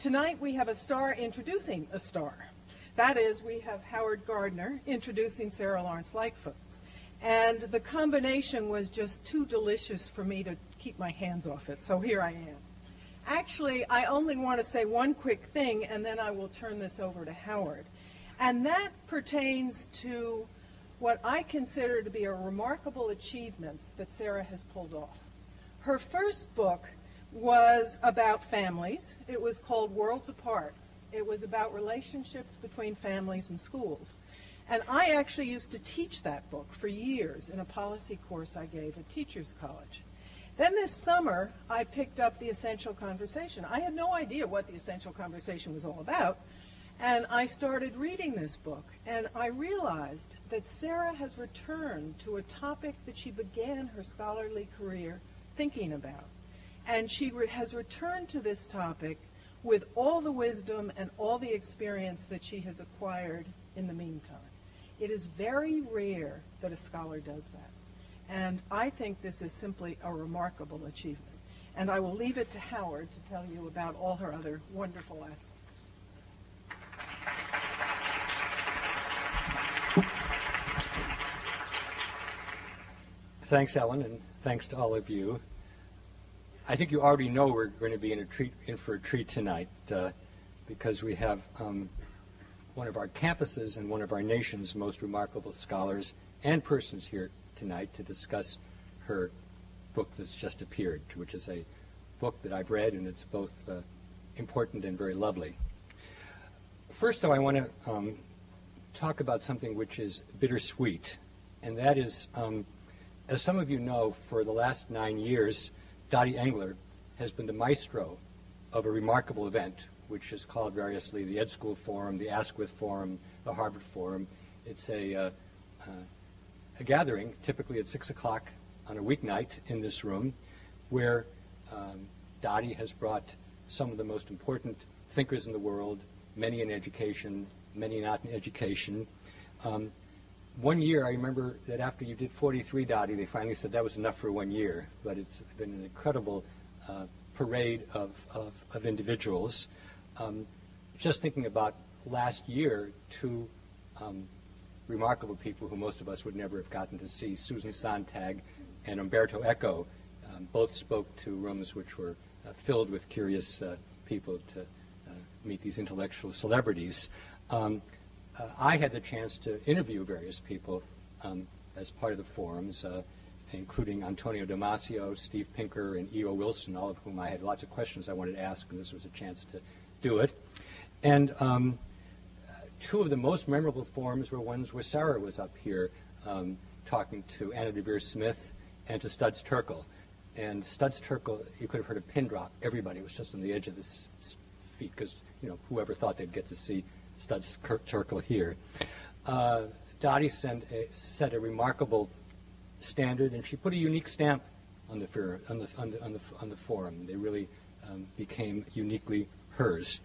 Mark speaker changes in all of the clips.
Speaker 1: Tonight we have a star introducing a star. That is, we have Howard Gardner introducing Sara Lawrence-Lightfoot. And the combination was just too delicious for me to keep my hands off it, so here I am. Actually, I only want to say one quick thing, and then I will turn this over to Howard. And that pertains to what I consider to be a remarkable achievement that Sara has pulled off. Her first book was about families. It was called Worlds Apart. It was about relationships between families and schools. And I actually used to teach that book for years in a policy course I gave at Teachers College. Then this summer, I picked up The Essential Conversation. I had no idea what The Essential Conversation was all about. And I started reading this book, and I realized that Sara has returned to a topic that she began her scholarly career thinking about. And she has returned to this topic with all the wisdom and all the experience that she has acquired in the meantime. It is very rare that a scholar does that. And I think this is simply a remarkable achievement. And I will leave it to Howard to tell you about all her other wonderful aspects.
Speaker 2: Thanks, Ellen, and thanks to all of you. I think you already know we're going to be in for a treat tonight because we have one of our campuses and one of our nation's most remarkable scholars and persons here tonight to discuss her book that's just appeared, which is a book that I've read, and it's both important and very lovely. First, though, I want to talk about something which is bittersweet, and that is, as some of you know, for the last 9 years, Dottie Engler has been the maestro of a remarkable event, which is called variously the Ed School Forum, the Asquith Forum, the Harvard Forum. It's a gathering, typically at 6 o'clock on a weeknight in this room, where Dottie has brought some of the most important thinkers in the world, many in education, many not in education. One year, I remember that after you did 43, Dottie, they finally said that was enough for 1 year, but it's been an incredible parade of individuals. Just thinking about last year, two remarkable people who most of us would never have gotten to see, Susan Sontag and Umberto Eco, both spoke to rooms which were filled with curious people to meet these intellectual celebrities. I had the chance to interview various people as part of the forums, including Antonio Damasio, Steve Pinker, and E.O. Wilson, all of whom I had lots of questions I wanted to ask, and this was a chance to do it. And two of the most memorable forums were ones where Sara was up here talking to Anna Devere Smith and to Studs Terkel. And Studs Terkel, you could have heard a pin drop. Everybody was just on the edge of his feet because, you know, whoever thought they'd get to see Studs Terkel here. Dottie set a remarkable standard, and she put a unique stamp on the forum. They really became uniquely hers.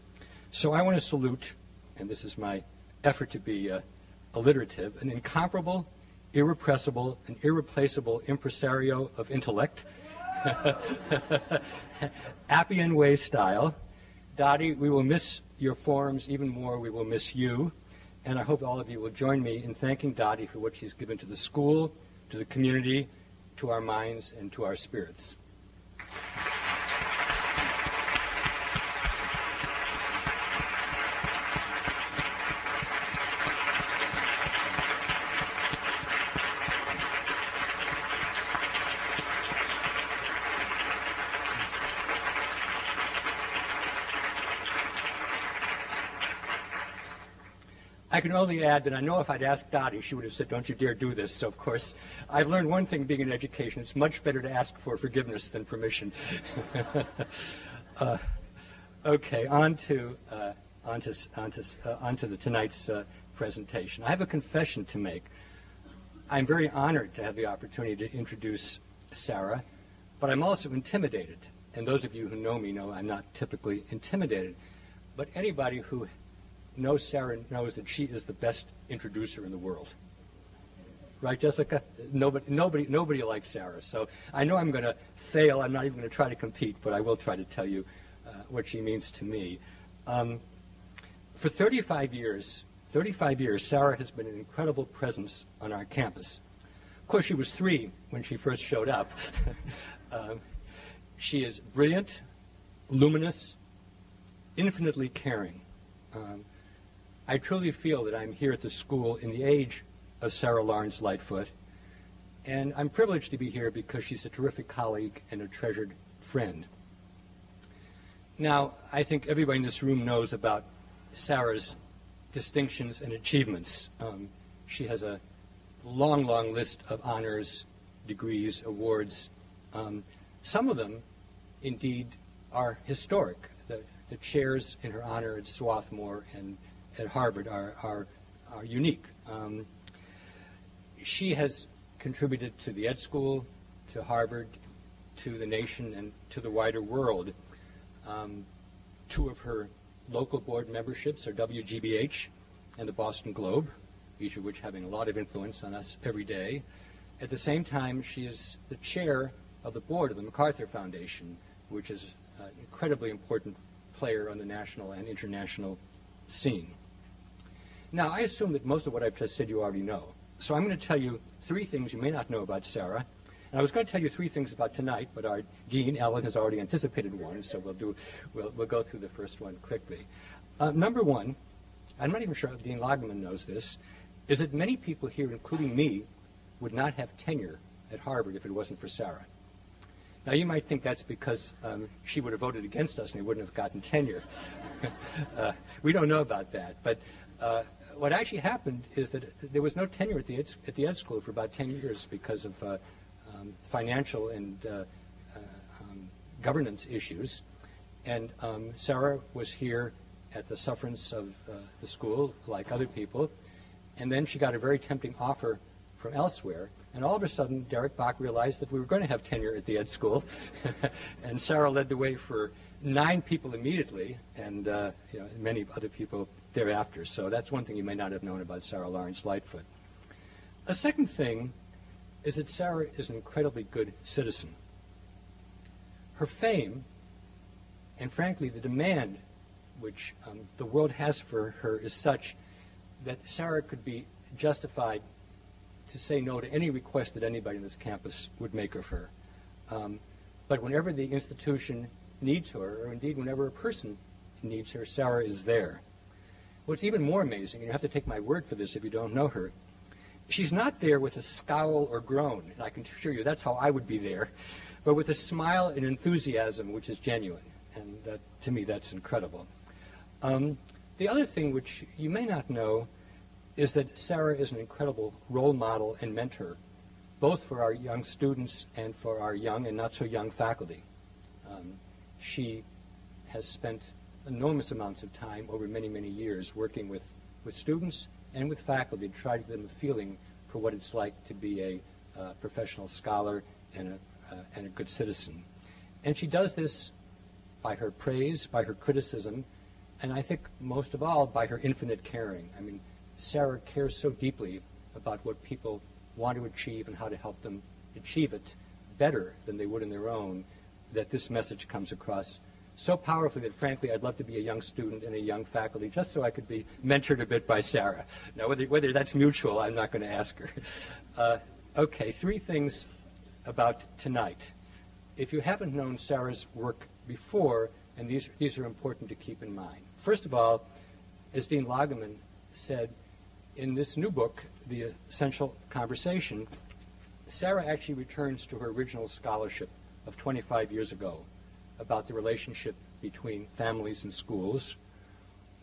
Speaker 2: So I want to salute, and this is my effort to be alliterative, an incomparable, irrepressible, and irreplaceable impresario of intellect, Appian Way style. Dottie, we will miss your forums even more. We will miss you. And I hope all of you will join me in thanking Dottie for what she's given to the school, to the community, to our minds, and to our spirits. I can only add that I know if I'd asked Dottie, she would have said, don't you dare do this. So, of course, I've learned one thing being in education. It's much better to ask for forgiveness than permission. Okay, on to tonight's presentation. I have a confession to make. I'm very honored to have the opportunity to introduce Sara, but I'm also intimidated. And those of you who know me know I'm not typically intimidated. But anybody who knows Sara knows that she is the best introducer in the world. Right, Jessica? Nobody likes Sara. So I know I'm going to fail. I'm not even going to try to compete, but I will try to tell you what she means to me. For 35 years, Sara has been an incredible presence on our campus. Of course, she was 3 when she first showed up. She is brilliant, luminous, infinitely caring. I truly feel that I'm here at the school in the age of Sara Lawrence-Lightfoot, and I'm privileged to be here because she's a terrific colleague and a treasured friend. Now, I think everybody in this room knows about Sara's distinctions and achievements. She has a long, long list of honors, degrees, awards. Some of them, indeed, are historic. The chairs in her honor at Swarthmore and at Harvard are unique. She has contributed to the Ed School, to Harvard, to the nation, and to the wider world. 2 of her local board memberships are WGBH and the Boston Globe, each of which having a lot of influence on us every day. At the same time, she is the chair of the board of the MacArthur Foundation, which is an incredibly important player on the national and international scene. Now, I assume that most of what I've just said you already know. So I'm going to tell you 3 things you may not know about Sara. And I was going to tell you 3 things about tonight, but our dean, Ellen, has already anticipated one, so we'll go through the first one quickly. Number 1, I'm not even sure if Dean Lagerman knows this, is that many people here, including me, would not have tenure at Harvard if it wasn't for Sara. Now, you might think that's because she would have voted against us and we wouldn't have gotten tenure. We don't know about that. But what actually happened is that there was no tenure at the Ed School for about 10 years because of financial and governance issues. And Sara was here at the sufferance of the school, like other people. And then she got a very tempting offer from elsewhere. And all of a sudden, Derek Bach realized that we were going to have tenure at the Ed School. And Sara led the way for 9 people immediately, and many other people thereafter. So that's one thing you may not have known about Sara Lawrence-Lightfoot. A second thing is that Sara is an incredibly good citizen. Her fame, and frankly the demand which the world has for her, is such that Sara could be justified to say no to any request that anybody on this campus would make of her. But whenever the institution needs her, or indeed whenever a person needs her, Sara is there. What's even more amazing, and you have to take my word for this if you don't know her, she's not there with a scowl or groan, and I can assure you that's how I would be there, but with a smile and enthusiasm which is genuine. And to me, that's incredible. The other thing which you may not know is that Sara is an incredible role model and mentor, both for our young students and for our young and not so young faculty. She has spent enormous amounts of time over many, many years working with students and with faculty to try to give them a feeling for what it's like to be a professional scholar and a good citizen. And she does this by her praise, by her criticism, and I think most of all by her infinite caring. I mean, Sara cares so deeply about what people want to achieve and how to help them achieve it better than they would in their own, that this message comes across so powerfully that, frankly, I'd love to be a young student and a young faculty just so I could be mentored a bit by Sara. Now, whether that's mutual, I'm not going to ask her. Okay, 3 things about tonight. If you haven't known Sara's work before, and these are important to keep in mind. First of all, as Dean Lagerman said, in this new book, The Essential Conversation, Sara actually returns to her original scholarship of 25 years ago about the relationship between families and schools,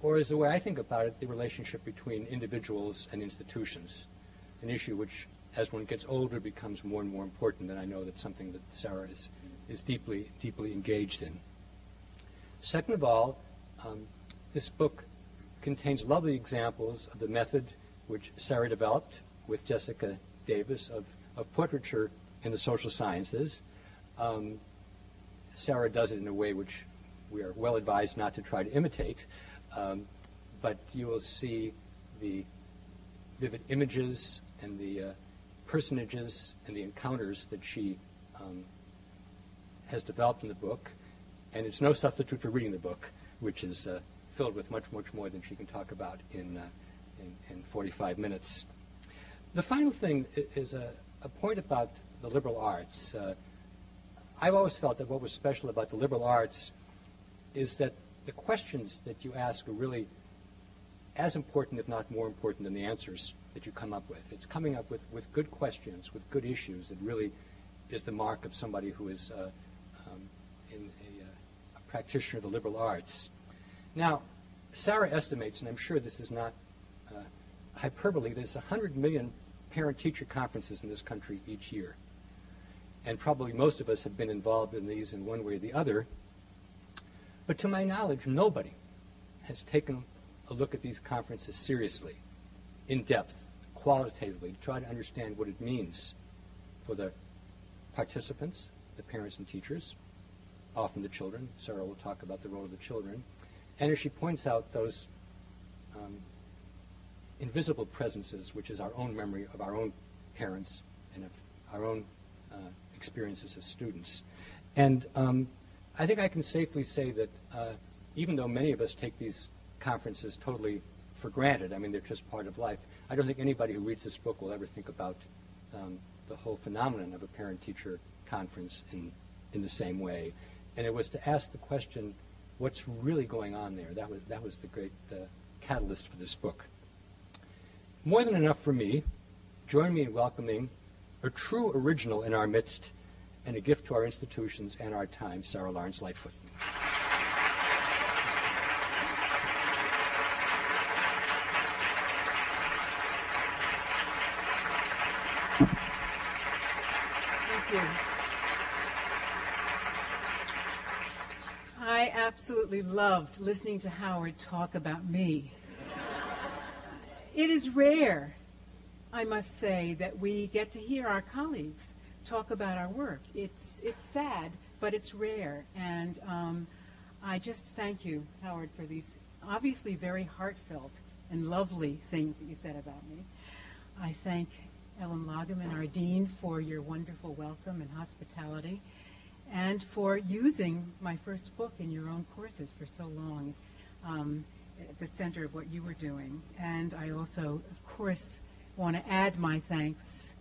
Speaker 2: or as the way I think about it, the relationship between individuals and institutions, an issue which, as one gets older, becomes more and more important, and I know that's something that Sara is deeply, deeply engaged in. Second of all, this book contains lovely examples of the method which Sara developed with Jessica Davis of portraiture in the social sciences. Sara does it in a way which we are well advised not to try to imitate, but you will see the vivid images and the personages and the encounters that she has developed in the book, and it's no substitute for reading the book, which is filled with much, much more than she can talk about in 45 minutes. The final thing is a point about the liberal arts. I've always felt that what was special about the liberal arts is that the questions that you ask are really as important, if not more important, than the answers that you come up with. It's coming up with good questions, with good issues, that really is the mark of somebody who is a practitioner of the liberal arts. Now, Sara estimates, and I'm sure this is not hyperbole, there's 100 million parent-teacher conferences in this country each year. And probably most of us have been involved in these in one way or the other. But to my knowledge, nobody has taken a look at these conferences seriously, in depth, qualitatively, to try to understand what it means for the participants, the parents and teachers, often the children. Sara will talk about the role of the children. And as she points out, those invisible presences, which is our own memory of our own parents and of our own experiences as students. And I think I can safely say that even though many of us take these conferences totally for granted, I mean, they're just part of life, I don't think anybody who reads this book will ever think about the whole phenomenon of a parent-teacher conference in the same way. And it was to ask the question, what's really going on there? That was the great catalyst for this book. More than enough for me. Join me in welcoming a true original in our midst and a gift to our institutions and our time, Sara Lawrence-Lightfoot.
Speaker 1: Thank you. I absolutely loved listening to Howard talk about me. It is rare, I must say, that we get to hear our colleagues talk about our work. It's sad, but it's rare. And I just thank you, Howard, for these obviously very heartfelt and lovely things that you said about me. I thank Ellen Lageman, our dean, for your wonderful welcome and hospitality, and for using my first book in your own courses for so long at the center of what you were doing. And I also, of course, want to add my thanks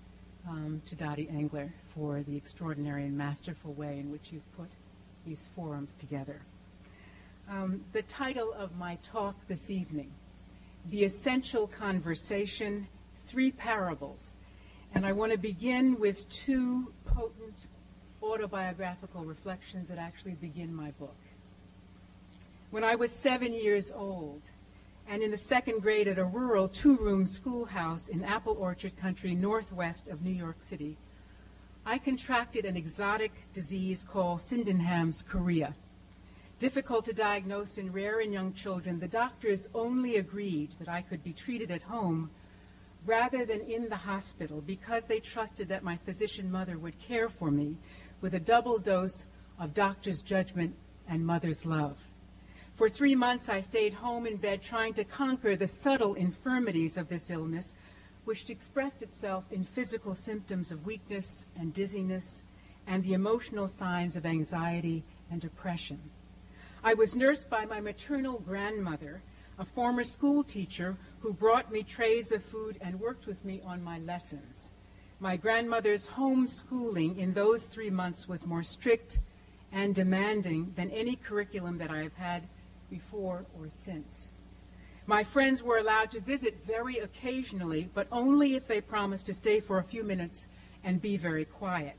Speaker 1: to Dottie Engler for the extraordinary and masterful way in which you've put these forums together. The title of my talk this evening, The Essential Conversation, 3 Parables. And I want to begin with 2 potent autobiographical reflections that actually begin my book. When I was 7 years old, and in the 2nd grade at a rural 2-room schoolhouse in Apple Orchard Country, northwest of New York City, I contracted an exotic disease called Sydenham's chorea. Difficult to diagnose and rare in young children, the doctors only agreed that I could be treated at home rather than in the hospital because they trusted that my physician mother would care for me with a double dose of doctor's judgment and mother's love. For 3 months, I stayed home in bed trying to conquer the subtle infirmities of this illness, which expressed itself in physical symptoms of weakness and dizziness and the emotional signs of anxiety and depression. I was nursed by my maternal grandmother, a former school teacher who brought me trays of food and worked with me on my lessons. My grandmother's homeschooling in those 3 months was more strict and demanding than any curriculum that I have had before or since. My friends were allowed to visit very occasionally, but only if they promised to stay for a few minutes and be very quiet.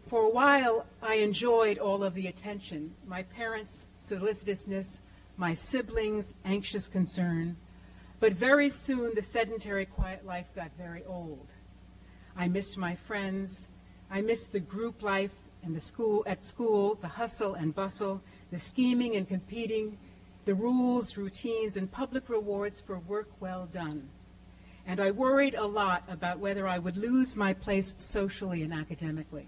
Speaker 1: For a while, I enjoyed all of the attention, my parents' solicitousness, my siblings' anxious concern, but very soon the sedentary quiet life got very old. I missed my friends, I missed the group life and at school, the hustle and bustle, the scheming and competing, the rules, routines, and public rewards for work well done. And I worried a lot about whether I would lose my place socially and academically.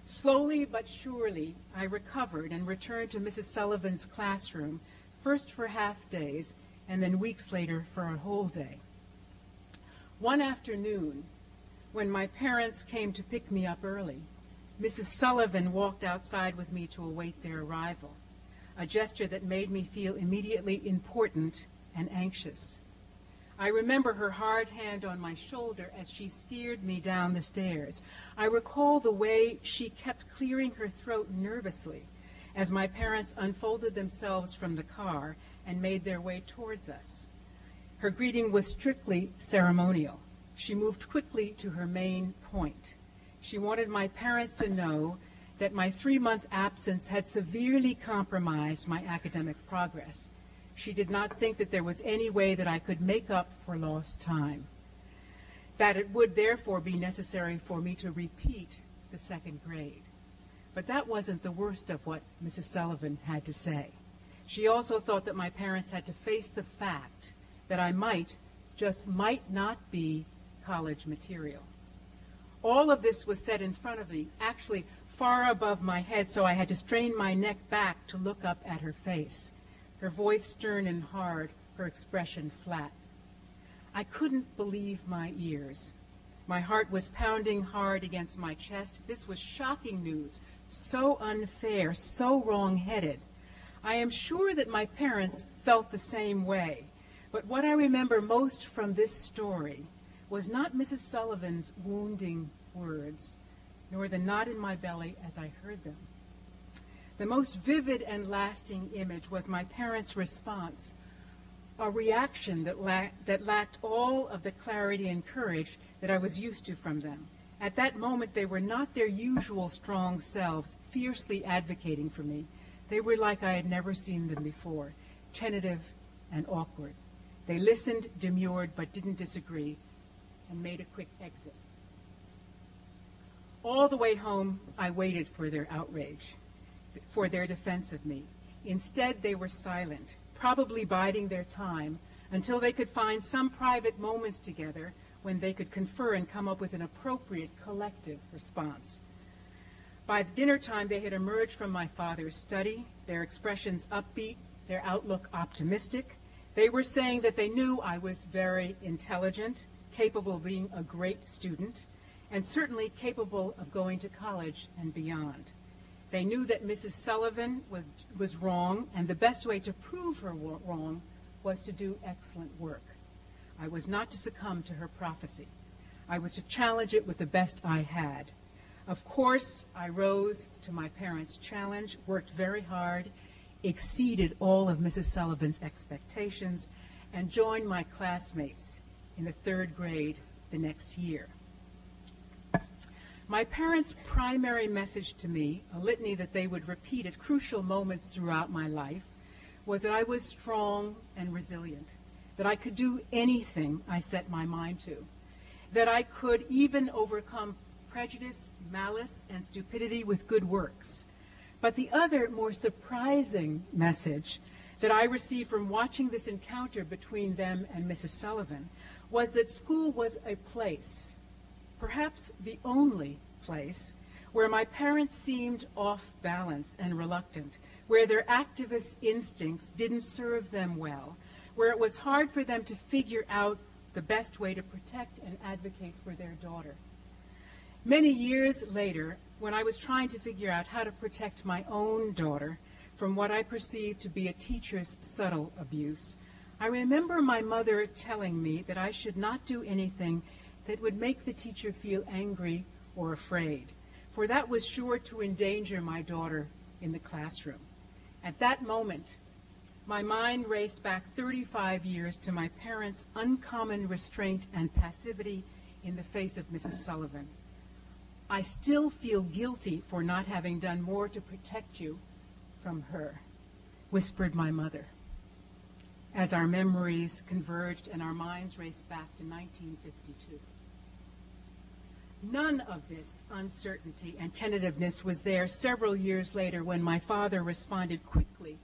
Speaker 1: Slowly but surely, I recovered and returned to Mrs. Sullivan's classroom, first for half days, and then weeks later for a whole day. One afternoon, when my parents came to pick me up early, Mrs. Sullivan walked outside with me to await their arrival.
Speaker 3: a gesture that made me feel immediately important and anxious. I remember her hard hand on my shoulder as she steered me down the stairs. I recall the way she kept clearing her throat nervously as my parents unfolded themselves from the car and made their way towards us. Her greeting was strictly ceremonial. She moved quickly to her main point. She wanted my parents to know that my 3-month absence had severely compromised my academic progress. She did not think that there was any way that I could make up for lost time, that it would therefore be necessary for me to repeat the 2nd grade. But that wasn't the worst of what Mrs. Sullivan had to say. She also thought that my parents had to face the fact that I might not be college material. All of this was said in front of me, actually far above my head, so I had to strain my neck back to look up at her face. Her voice stern and hard, her expression flat. I couldn't believe my ears. My heart was pounding hard against my chest. This was shocking news, so unfair, so wrong-headed. I am sure that my parents felt the same way, but what I remember most from this story was not Mrs. Sullivan's wounding words, nor the knot in my belly as I heard them. The most vivid and lasting image was my parents' response, a reaction that lacked all of the clarity and courage that I was used to from them. At that moment, they were not their usual strong selves, fiercely advocating for me. They were like I had never seen them before, tentative and awkward. They listened, demurred, but didn't disagree, and made a quick exit. All the way home, I waited for their outrage, for their defense of me. Instead, they were silent, probably biding their time until they could find some private moments together when they could confer and come up with an appropriate collective response. By dinner time, they had emerged from my father's study, their expressions upbeat, their outlook optimistic. They were saying that they knew I was very intelligent, capable of being a great student, and certainly capable of going to college and beyond. They knew that Mrs. Sullivan was wrong, and the best way to prove her wrong was to do excellent work. I was not to succumb to her prophecy. I was to challenge it with the best I had. Of course, I rose to my parents' challenge, worked very hard, exceeded all of Mrs. Sullivan's expectations, and joined my classmates in the 3rd grade the next year. My parents' primary message to me, a litany that they would repeat at crucial moments throughout my life, was that I was strong and resilient, that I could do anything I set my mind to, that I could even overcome prejudice, malice, and stupidity with good works. But the other, more surprising message that I received from watching this encounter between them and Mrs. Sullivan was that school was a place, perhaps the only place, where my parents seemed off balance and reluctant, where their activist instincts didn't serve them well, where it was hard for them to figure out the best way to protect and advocate for their daughter. Many years later, when I was trying to figure out how to protect my own daughter from what I perceived to be a teacher's subtle abuse, I remember my mother telling me that I should not do anything that would make the teacher feel angry or afraid, for that was sure to endanger my daughter in the classroom. At that moment, my mind raced back 35 years to my parents' uncommon restraint and passivity in the face of Mrs. Sullivan. I still feel guilty for not having done more to protect you from her, whispered my mother, as our memories converged and our minds raced back to 1952. None of this uncertainty and tentativeness was there several years later when my father responded quickly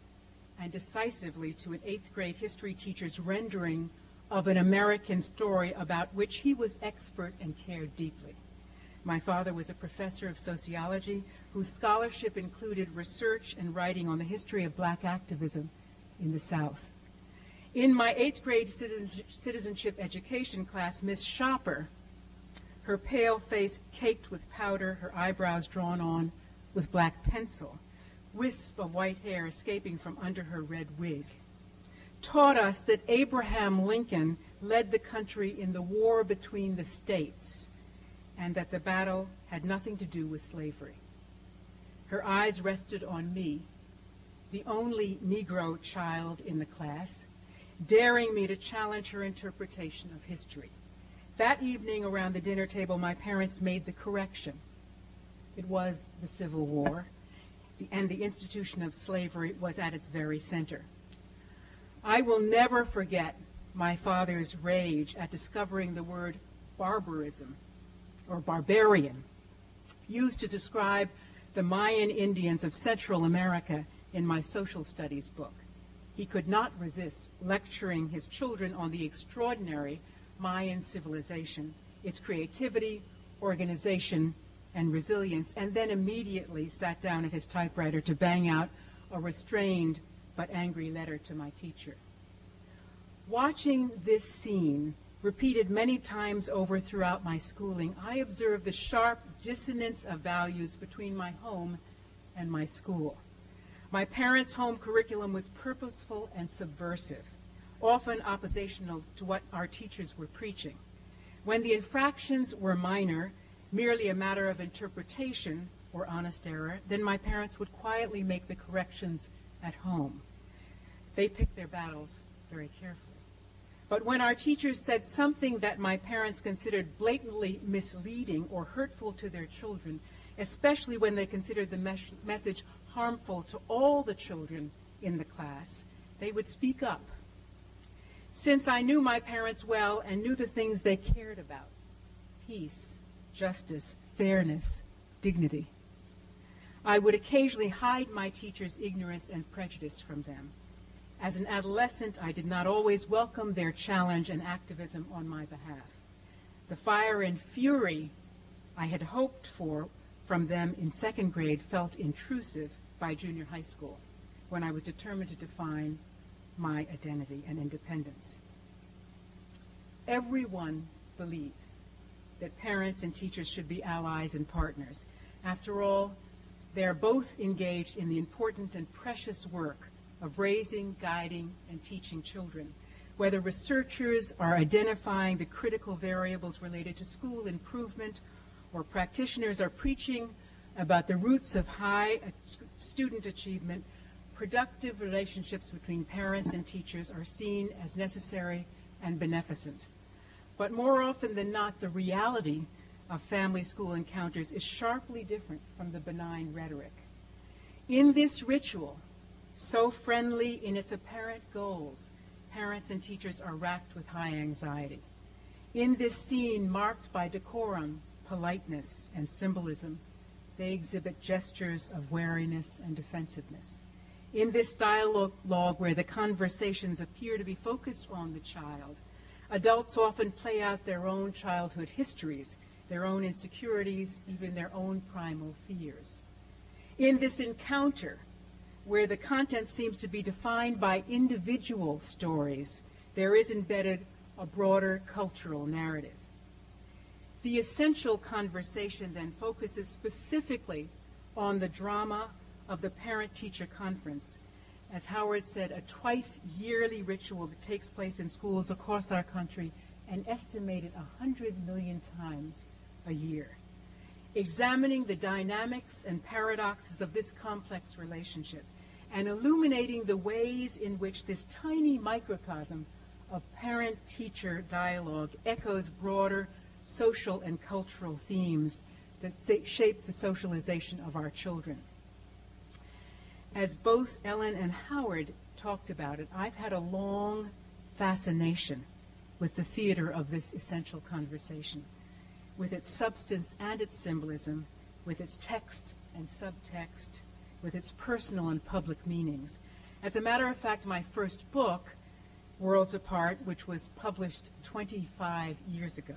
Speaker 3: and decisively to an 8th grade history teacher's rendering of an American story about which he was expert and cared deeply. My father was a professor of sociology whose scholarship included research and writing on the history of black activism in the South. In my 8th grade citizenship education class, Miss Shopper, her pale face caked with powder, her eyebrows drawn on with black pencil, wisp of white hair escaping from under her red wig, taught us that Abraham Lincoln led the country in the war between the states and that the battle had nothing to do with slavery. Her eyes rested on me, the only Negro child in the class, daring me to challenge her interpretation of history. That evening around the dinner table, my parents made the correction. It was the Civil War, and the institution of slavery was at its very center. I will never forget my father's rage at discovering the word barbarism, or barbarian, used to describe the Mayan Indians of Central America in my social studies book. He could not resist lecturing his children on the extraordinary Mayan civilization, its creativity, organization, and resilience, and then immediately sat down at his typewriter to bang out a restrained but angry letter to my teacher. Watching this scene, repeated many times over throughout my schooling, I observed the sharp dissonance of values between my home and my school. My parents' home curriculum was purposeful and subversive, often oppositional to what our teachers were preaching. When the infractions were minor, merely a matter of interpretation or honest error, then my parents would quietly make the corrections at home. They picked their battles very carefully. But when our teachers said something that my parents considered blatantly misleading or hurtful to their children, especially when they considered the message harmful to all the children in the class, they would speak up. Since I knew my parents well and knew the things they cared about, peace, justice, fairness, dignity, I would occasionally hide my teachers' ignorance and prejudice from them. As an adolescent, I did not always welcome their challenge and activism on my behalf. The fire and fury I had hoped for from them in second grade felt intrusive by junior high school, when I was determined to define my identity and independence. Everyone believes that parents and teachers should be allies and partners. After all, they are both engaged in the important and precious work of raising, guiding, and teaching children. Whether researchers are identifying the critical variables related to school improvement, or practitioners are preaching about the roots of high student achievement, productive relationships between parents and teachers are seen as necessary and beneficent. But more often than not, the reality of family-school encounters is sharply different from the benign rhetoric. In this ritual, so friendly in its apparent goals, parents and teachers are racked with high anxiety. In this scene marked by decorum, politeness, and symbolism, they exhibit gestures of wariness and defensiveness. In this dialogue where the conversations appear to be focused on the child, adults often play out their own childhood histories, their own insecurities, even their own primal fears. In this encounter, where the content seems to be defined by individual stories, there is embedded a broader cultural narrative. The essential conversation then focuses specifically on the drama of the parent-teacher conference, as Howard said, a twice-yearly ritual that takes place in schools across our country and estimated 100 million times a year. Examining the dynamics and paradoxes of this complex relationship and illuminating the ways in which this tiny microcosm of parent-teacher dialogue echoes broader social and cultural themes that shape the socialization of our children. As both Ellen and Howard talked about it, I've had a long fascination with the theater of this essential conversation, with its substance and its symbolism, with its text and subtext, with its personal and public meanings. As a matter of fact, my first book, Worlds Apart, which was published 25 years ago,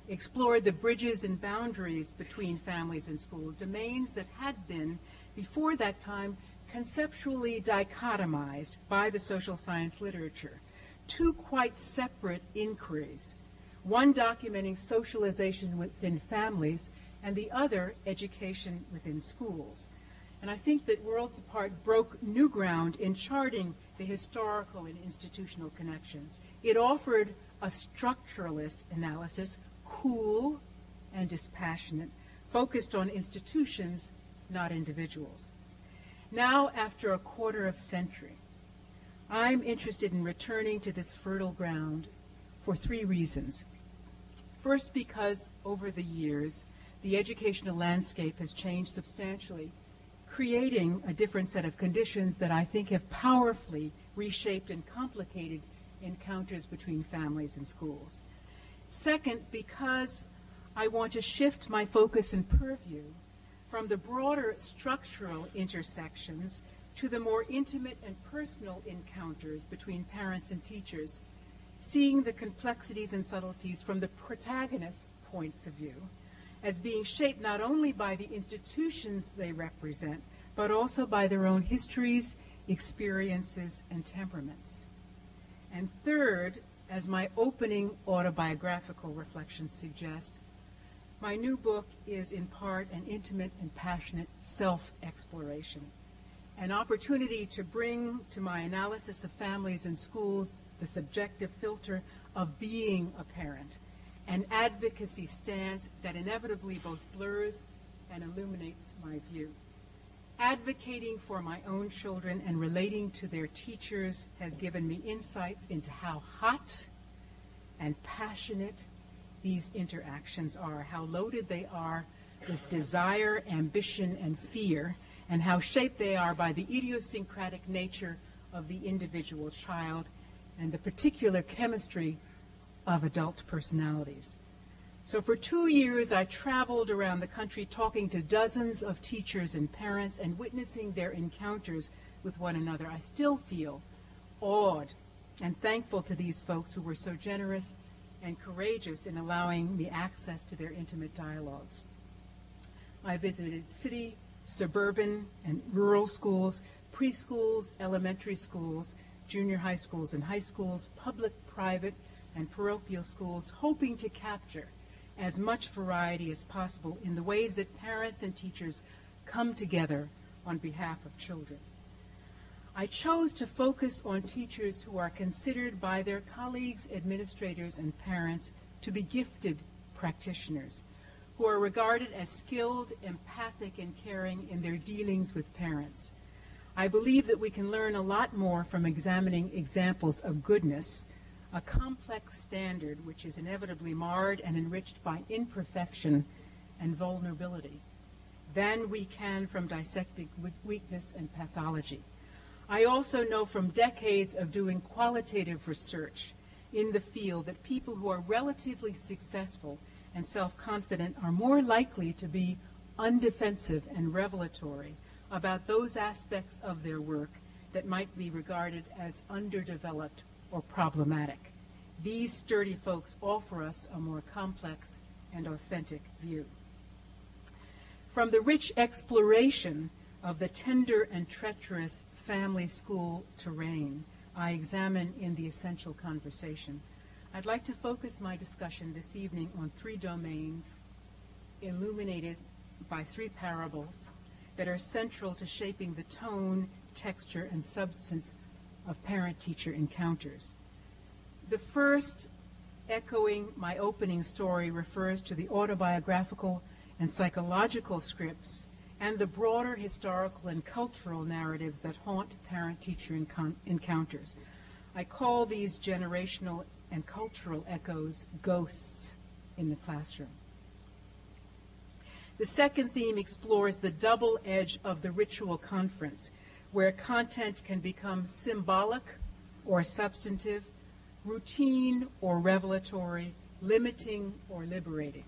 Speaker 3: explored the bridges and boundaries between families and school, domains that had been, before that time, conceptually dichotomized by the social science literature. Two quite separate inquiries, one documenting socialization within families and the other education within schools. And I think that Worlds Apart broke new ground in charting the historical and institutional connections. It offered a structuralist analysis, cool and dispassionate, focused on institutions, not individuals. Now, after a quarter of a century, I'm interested in returning to this fertile ground for three reasons. First, because over the years, the educational landscape has changed substantially, creating a different set of conditions that I think have powerfully reshaped and complicated encounters between families and schools. Second, because I want to shift my focus and purview from the broader structural intersections to the more intimate and personal encounters between parents and teachers, seeing the complexities and subtleties from the protagonist's points of view, as being shaped not only by the institutions they represent, but also by their own histories, experiences, and temperaments. And third, as my opening autobiographical reflections suggest, my new book is in part an intimate and passionate self-exploration, an opportunity to bring to my analysis of families and schools the subjective filter of being a parent, an advocacy stance that inevitably both blurs and illuminates my view. Advocating for my own children and relating to their teachers has given me insights into how hot and passionate these interactions are, how loaded they are with desire, ambition, and fear, and how shaped they are by the idiosyncratic nature of the individual child and the particular chemistry of adult personalities. So for 2 years, I traveled around the country talking to dozens of teachers and parents and witnessing their encounters with one another. I still feel awed and thankful to these folks who were so generous and courageous in allowing me access to their intimate dialogues. I visited city, suburban, and rural schools, preschools, elementary schools, junior high schools and high schools, public, private, and parochial schools, hoping to capture as much variety as possible in the ways that parents and teachers come together on behalf of children. I chose to focus on teachers who are considered by their colleagues, administrators, and parents to be gifted practitioners, who are regarded as skilled, empathic, and caring in their dealings with parents. I believe that we can learn a lot more from examining examples of goodness, a complex standard which is inevitably marred and enriched by imperfection and vulnerability, than we can from dissecting weakness and pathology. I also know from decades of doing qualitative research in the field that people who are relatively successful and self-confident are more likely to be undefensive and revelatory about those aspects of their work that might be regarded as underdeveloped or problematic. These sturdy folks offer us a more complex and authentic view. From the rich exploration of the tender and treacherous family school terrain I examine in The Essential Conversation, I'd like to focus my discussion this evening on three domains illuminated by three parables that are central to shaping the tone, texture, and substance of parent-teacher encounters. The first, echoing my opening story, refers to the autobiographical and psychological scripts and the broader historical and cultural narratives that haunt parent-teacher encounters. I call these generational and cultural echoes ghosts in the classroom. The second theme explores the double edge of the ritual conference, where content can become symbolic or substantive, routine or revelatory, limiting or liberating.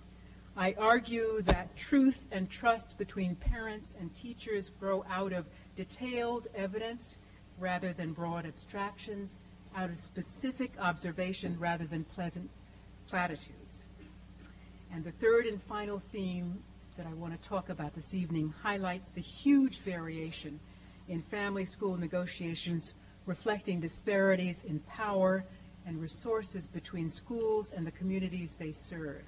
Speaker 3: I argue that truth and trust between parents and teachers grow out of detailed evidence rather than broad abstractions, out of specific observation rather than pleasant platitudes. And the third and final theme that I want to talk about this evening highlights the huge variation in family-school negotiations, reflecting disparities in power and resources between schools and the communities they serve.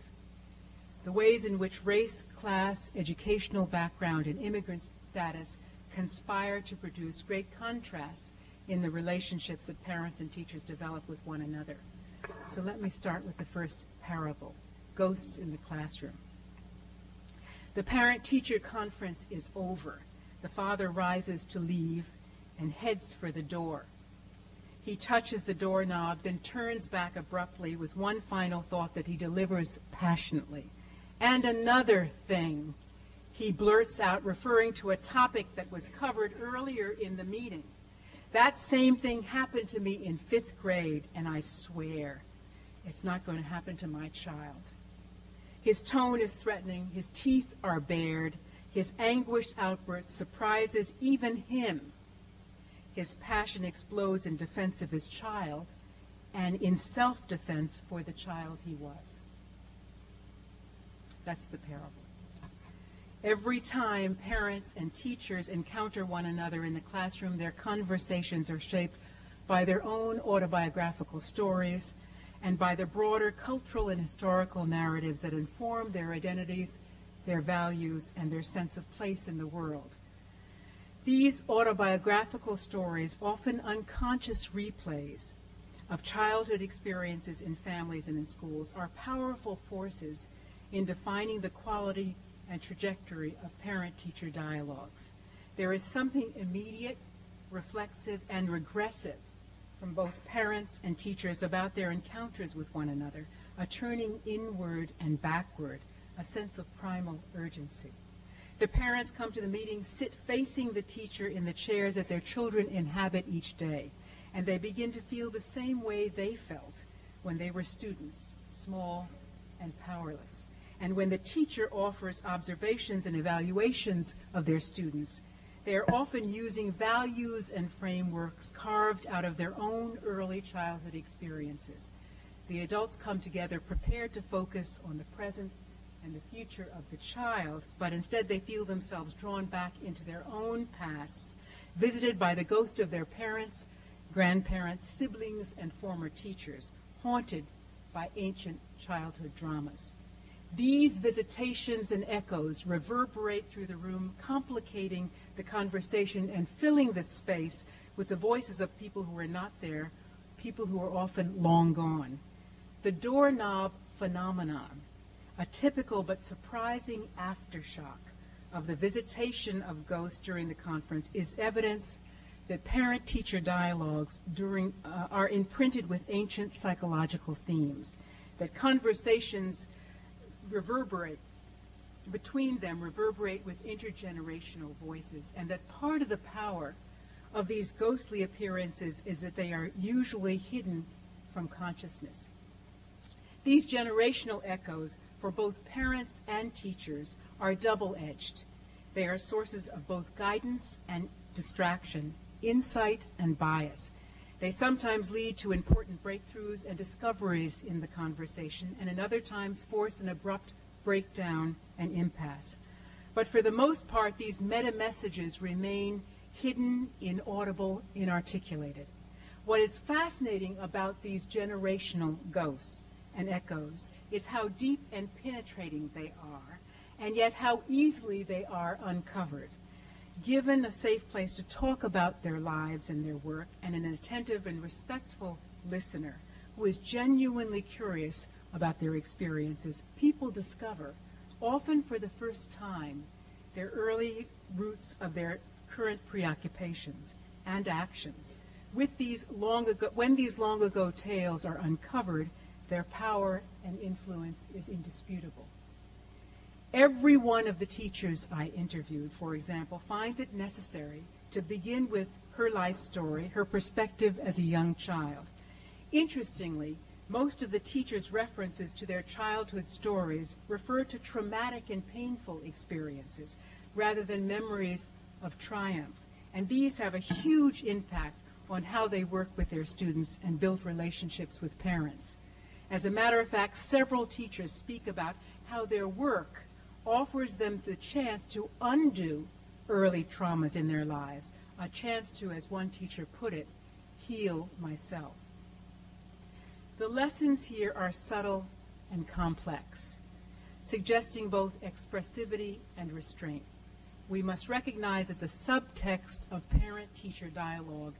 Speaker 3: The ways in which race, class, educational background, and immigrant status conspire to produce great contrast in the relationships that parents and teachers develop with one another. So let me start with the first parable, Ghosts in the Classroom. The parent-teacher conference is over. The father rises to leave and heads for the door. He touches the doorknob, then turns back abruptly with one final thought that he delivers passionately. And another thing, he blurts out, referring to a topic that was covered earlier in the meeting. That same thing happened to me in 5th grade, and I swear it's not going to happen to my child. His tone is threatening, his teeth are bared, his anguished outburst surprises even him. His passion explodes in defense of his child and in self-defense for the child he was. That's the parable. Every time parents and teachers encounter one another in the classroom, their conversations are shaped by their own autobiographical stories and by the broader cultural and historical narratives that inform their identities, their values, and their sense of place in the world. These autobiographical stories, often unconscious replays of childhood experiences in families and in schools, are powerful forces in defining the quality and trajectory of parent-teacher dialogues. There is something immediate, reflexive, and regressive from both parents and teachers about their encounters with one another, a turning inward and backward, a sense of primal urgency. The parents come to the meeting, sit facing the teacher in the chairs that their children inhabit each day, and they begin to feel the same way they felt when they were students, small and powerless. And when the teacher offers observations and evaluations of their students, they are often using values and frameworks carved out of their own early childhood experiences. The adults come together prepared to focus on the present and the future of the child, but instead they feel themselves drawn back into their own pasts, visited by the ghost of their parents, grandparents, siblings, and former teachers, haunted by ancient childhood dramas. These visitations and echoes reverberate through the room, complicating the conversation and filling the space with the voices of people who are not there, people who are often long gone. The doorknob phenomenon, a typical but surprising aftershock of the visitation of ghosts during the conference, is evidence that parent-teacher dialogues are imprinted with ancient psychological themes, that conversations reverberate with intergenerational voices, and that part of the power of these ghostly appearances is that they are usually hidden from consciousness. These generational echoes for both parents and teachers are double-edged. They are sources of both guidance and distraction, insight and bias. They sometimes lead to important breakthroughs and discoveries in the conversation, and at other times force an abrupt breakdown and impasse. But for the most part, these meta-messages remain hidden, inaudible, inarticulated. What is fascinating about these generational ghosts and echoes is how deep and penetrating they are, and yet how easily they are uncovered. Given a safe place to talk about their lives and their work, and an attentive and respectful listener who is genuinely curious about their experiences, people discover, often for the first time, their early roots of their current preoccupations and actions. When these long ago tales are uncovered, their power and influence is indisputable. Every one of the teachers I interviewed, for example, finds it necessary to begin with her life story, her perspective as a young child. Interestingly, most of the teachers' references to their childhood stories refer to traumatic and painful experiences rather than memories of triumph. And these have a huge impact on how they work with their students and build relationships with parents. As a matter of fact, several teachers speak about how their work offers them the chance to undo early traumas in their lives, a chance to, as one teacher put it, heal myself. The lessons here are subtle and complex, suggesting both expressivity and restraint. we must recognize that the subtext of parent-teacher dialogue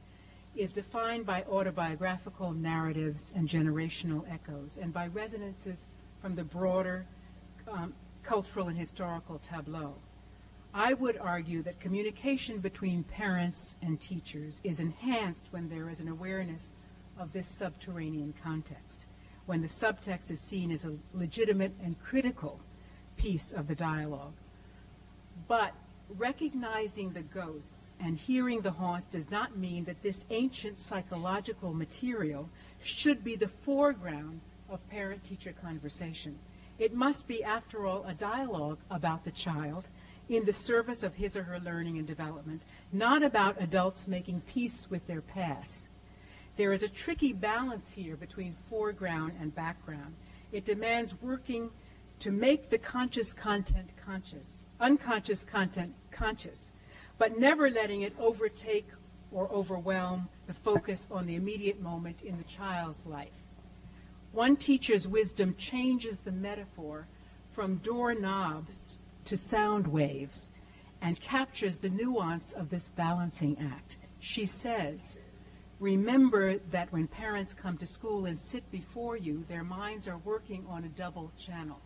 Speaker 3: is defined by autobiographical narratives and generational echoes, and by resonances from the broader cultural and historical tableau. I would argue that communication between parents and teachers is enhanced when there is an awareness of this subterranean context, when the subtext is seen as a legitimate and critical piece of the dialogue. But recognizing the ghosts and hearing the haunts does not mean that this ancient psychological material should be the foreground of parent-teacher conversation. It must be, after all, a dialogue about the child in the service of his or her learning and development, not about adults making peace with their past. There is a tricky balance here between foreground and background. It demands working to make the conscious content conscious, unconscious content conscious, but never letting it overtake or overwhelm the focus on the immediate moment in the child's life. One teacher's wisdom changes the metaphor from doorknobs to sound waves and captures the nuance of this balancing act. She says, remember that when parents come to school and sit before you, their minds are working on a double channel,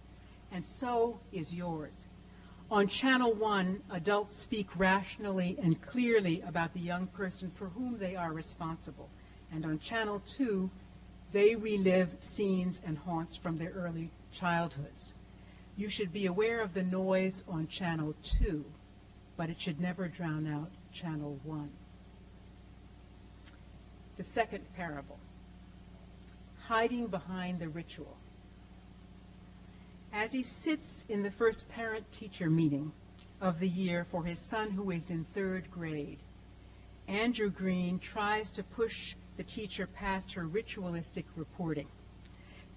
Speaker 3: and so is yours. On channel 1, adults speak rationally and clearly about the young person for whom they are responsible, and on channel 2, they relive scenes and haunts from their early childhoods. You should be aware of the noise on channel 2, but it should never drown out channel 1. The second parable, hiding behind the ritual. As he sits in the first parent-teacher meeting of the year for his son who is in 3rd grade, Andrew Green tries to push the teacher past her ritualistic reporting,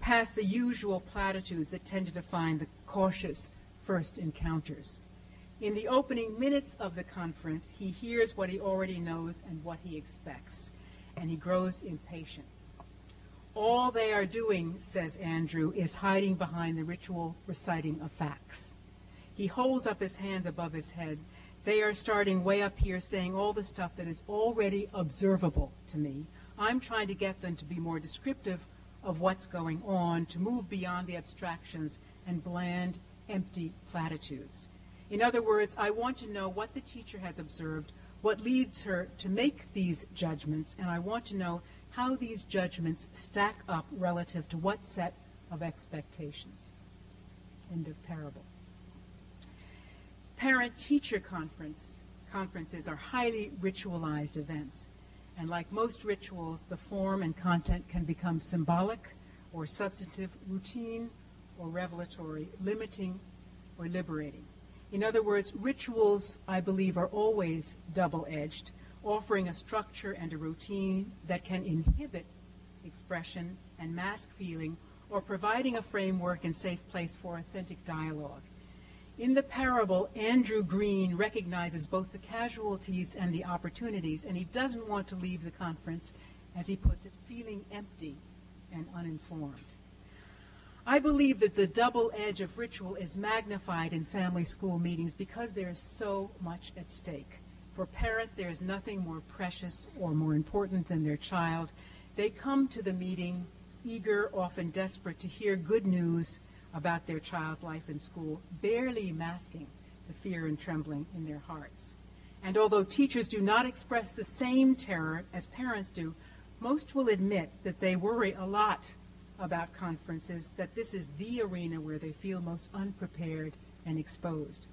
Speaker 3: past the usual platitudes that tend to define the cautious first encounters. In the opening minutes of the conference, he hears what he already knows and what he expects, and he grows impatient. All they are doing, says Andrew, is hiding behind the ritual reciting of facts. He holds up his hands above his head. They are starting way up here saying all the stuff that is already observable to me. I'm trying to get them to be more descriptive of what's going on, to move beyond the abstractions and bland, empty platitudes. In other words, I want to know what the teacher has observed, what leads her to make these judgments, and I want to know how these judgments stack up relative to what set of expectations. End of parable. Parent-teacher conferences are highly ritualized events, and like most rituals, the form and content can become symbolic or substantive, routine or revelatory, limiting or liberating. In other words, rituals, I believe, are always double-edged, offering a structure and a routine that can inhibit expression and mask feeling, or providing a framework and safe place for authentic dialogue. In the parable, Andrew Green recognizes both the casualties and the opportunities, and he doesn't want to leave the conference, as he puts it, feeling empty and uninformed. I believe that the double edge of ritual is magnified in family school meetings because there is so much at stake. For parents, there is nothing more precious or more important than their child. They come to the meeting eager, often desperate, to hear good news about their child's life in school, barely masking the fear and trembling in their hearts. And although teachers do not express the same terror as parents do, most will admit that they worry a lot about conferences, that this is the arena where they feel most unprepared and exposed.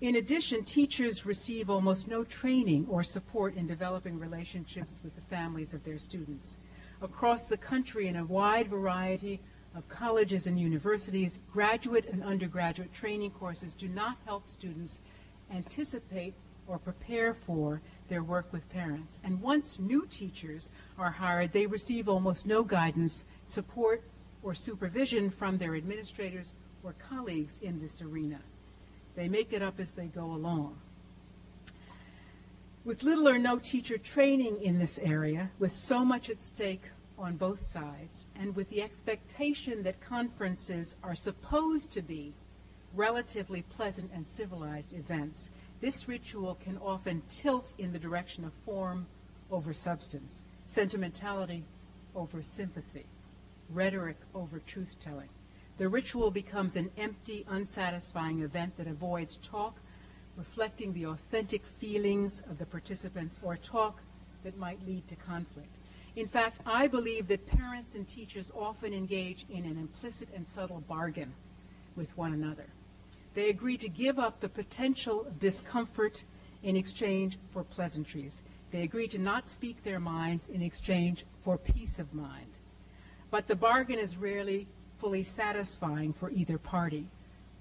Speaker 3: In addition, teachers receive almost no training or support in developing relationships with the families of their students. Across the country, in a wide variety of colleges and universities, graduate and undergraduate training courses do not help students anticipate or prepare for their work with parents. And once new teachers are hired, they receive almost no guidance, support, or supervision from their administrators or colleagues in this arena. They make it up as they go along. With little or no teacher training in this area, with so much at stake on both sides, and with the expectation that conferences are supposed to be relatively pleasant and civilized events, this ritual can often tilt in the direction of form over substance, sentimentality over sympathy, rhetoric over truth-telling. The ritual becomes an empty, unsatisfying event that avoids talk, reflecting the authentic feelings of the participants, or talk that might lead to conflict. In fact, I believe that parents and teachers often engage in an implicit and subtle bargain with one another. They agree to give up the potential of discomfort in exchange for pleasantries. They agree to not speak their minds in exchange for peace of mind. But the bargain is rarely fully satisfying for either party.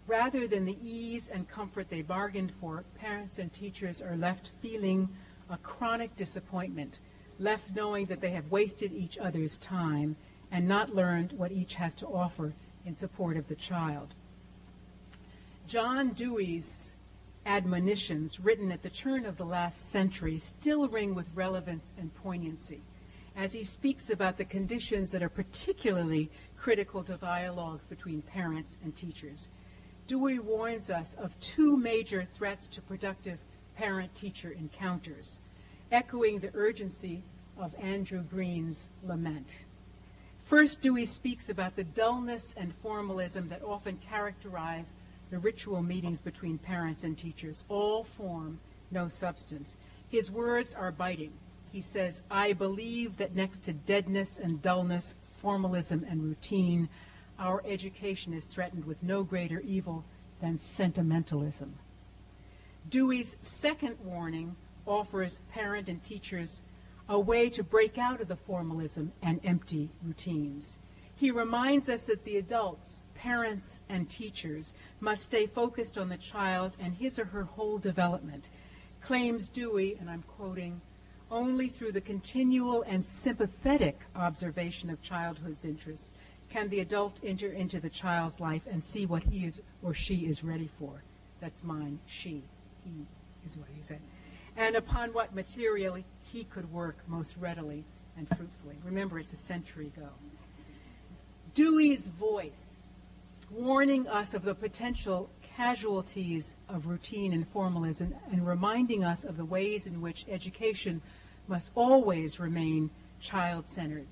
Speaker 3: Rather than the ease and comfort they bargained for, parents and teachers are left feeling a chronic disappointment, left knowing that they have wasted each other's time and not learned what each has to offer in support of the child. John Dewey's admonitions, written at the turn of the last century, still ring with relevance and poignancy as he speaks about the conditions that are particularly critical to dialogues between parents and teachers. Dewey warns us of two major threats to productive parent-teacher encounters, echoing the urgency of Andrew Green's lament. First, Dewey speaks about the dullness and formalism that often characterize the ritual meetings between parents and teachers. All form, no substance. His words are biting. He says, "I believe that next to deadness and dullness, formalism and routine, our education is threatened with no greater evil than sentimentalism." Dewey's second warning offers parent and teachers a way to break out of the formalism and empty routines. He reminds us that the adults, parents and teachers, must stay focused on the child and his or her whole development. Claims Dewey, and I'm quoting, "Only through the continual and sympathetic observation of childhood's interests can the adult enter into the child's life and see what he is or she is ready for." That's mine, she, he is what he said. "And upon what material he could work most readily and fruitfully." Remember, it's a century ago. Dewey's voice, warning us of the potential casualties of routine and formalism and reminding us of the ways in which education must always remain child-centered,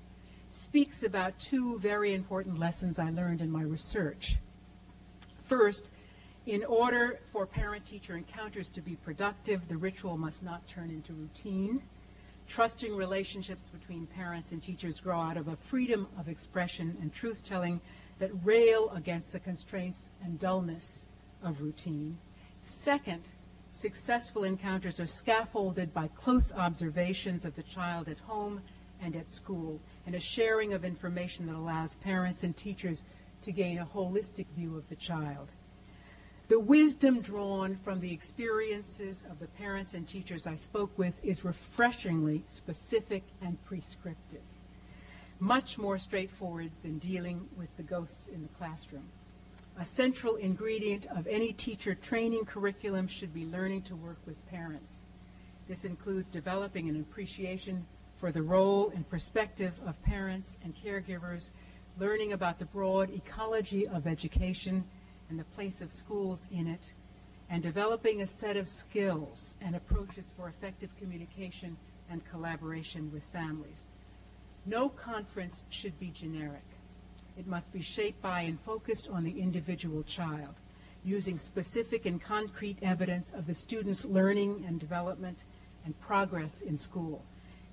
Speaker 3: speaks about two very important lessons I learned in my research. First, in order for parent-teacher encounters to be productive, the ritual must not turn into routine. Trusting relationships between parents and teachers grow out of a freedom of expression and truth-telling that rail against the constraints and dullness of routine. Second, successful encounters are scaffolded by close observations of the child at home and at school, and a sharing of information that allows parents and teachers to gain a holistic view of the child. The wisdom drawn from the experiences of the parents and teachers I spoke with is refreshingly specific and prescriptive, much more straightforward than dealing with the ghosts in the classroom. A central ingredient of any teacher training curriculum should be learning to work with parents. This includes developing an appreciation for the role and perspective of parents and caregivers, learning about the broad ecology of education and the place of schools in it, and developing a set of skills and approaches for effective communication and collaboration with families. No conference should be generic. It must be shaped by and focused on the individual child, using specific and concrete evidence of the student's learning and development and progress in school.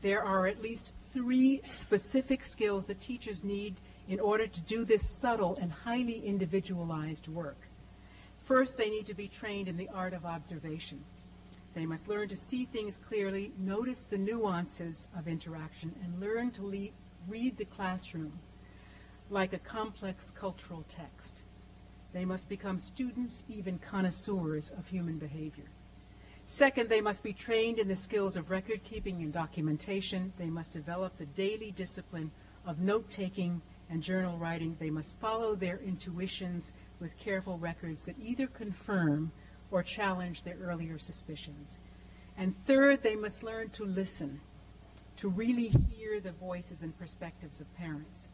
Speaker 3: There are at least 3 specific skills that teachers need in order to do this subtle and highly individualized work. First, they need to be trained in the art of observation. They must learn to see things clearly, notice the nuances of interaction, and learn to read the classroom like a complex cultural text. They must become students, even connoisseurs of human behavior. Second, they must be trained in the skills of record keeping and documentation. They must develop the daily discipline of note-taking and journal writing. They must follow their intuitions with careful records that either confirm or challenge their earlier suspicions. And third, they must learn to listen, to really hear the voices and perspectives of parents.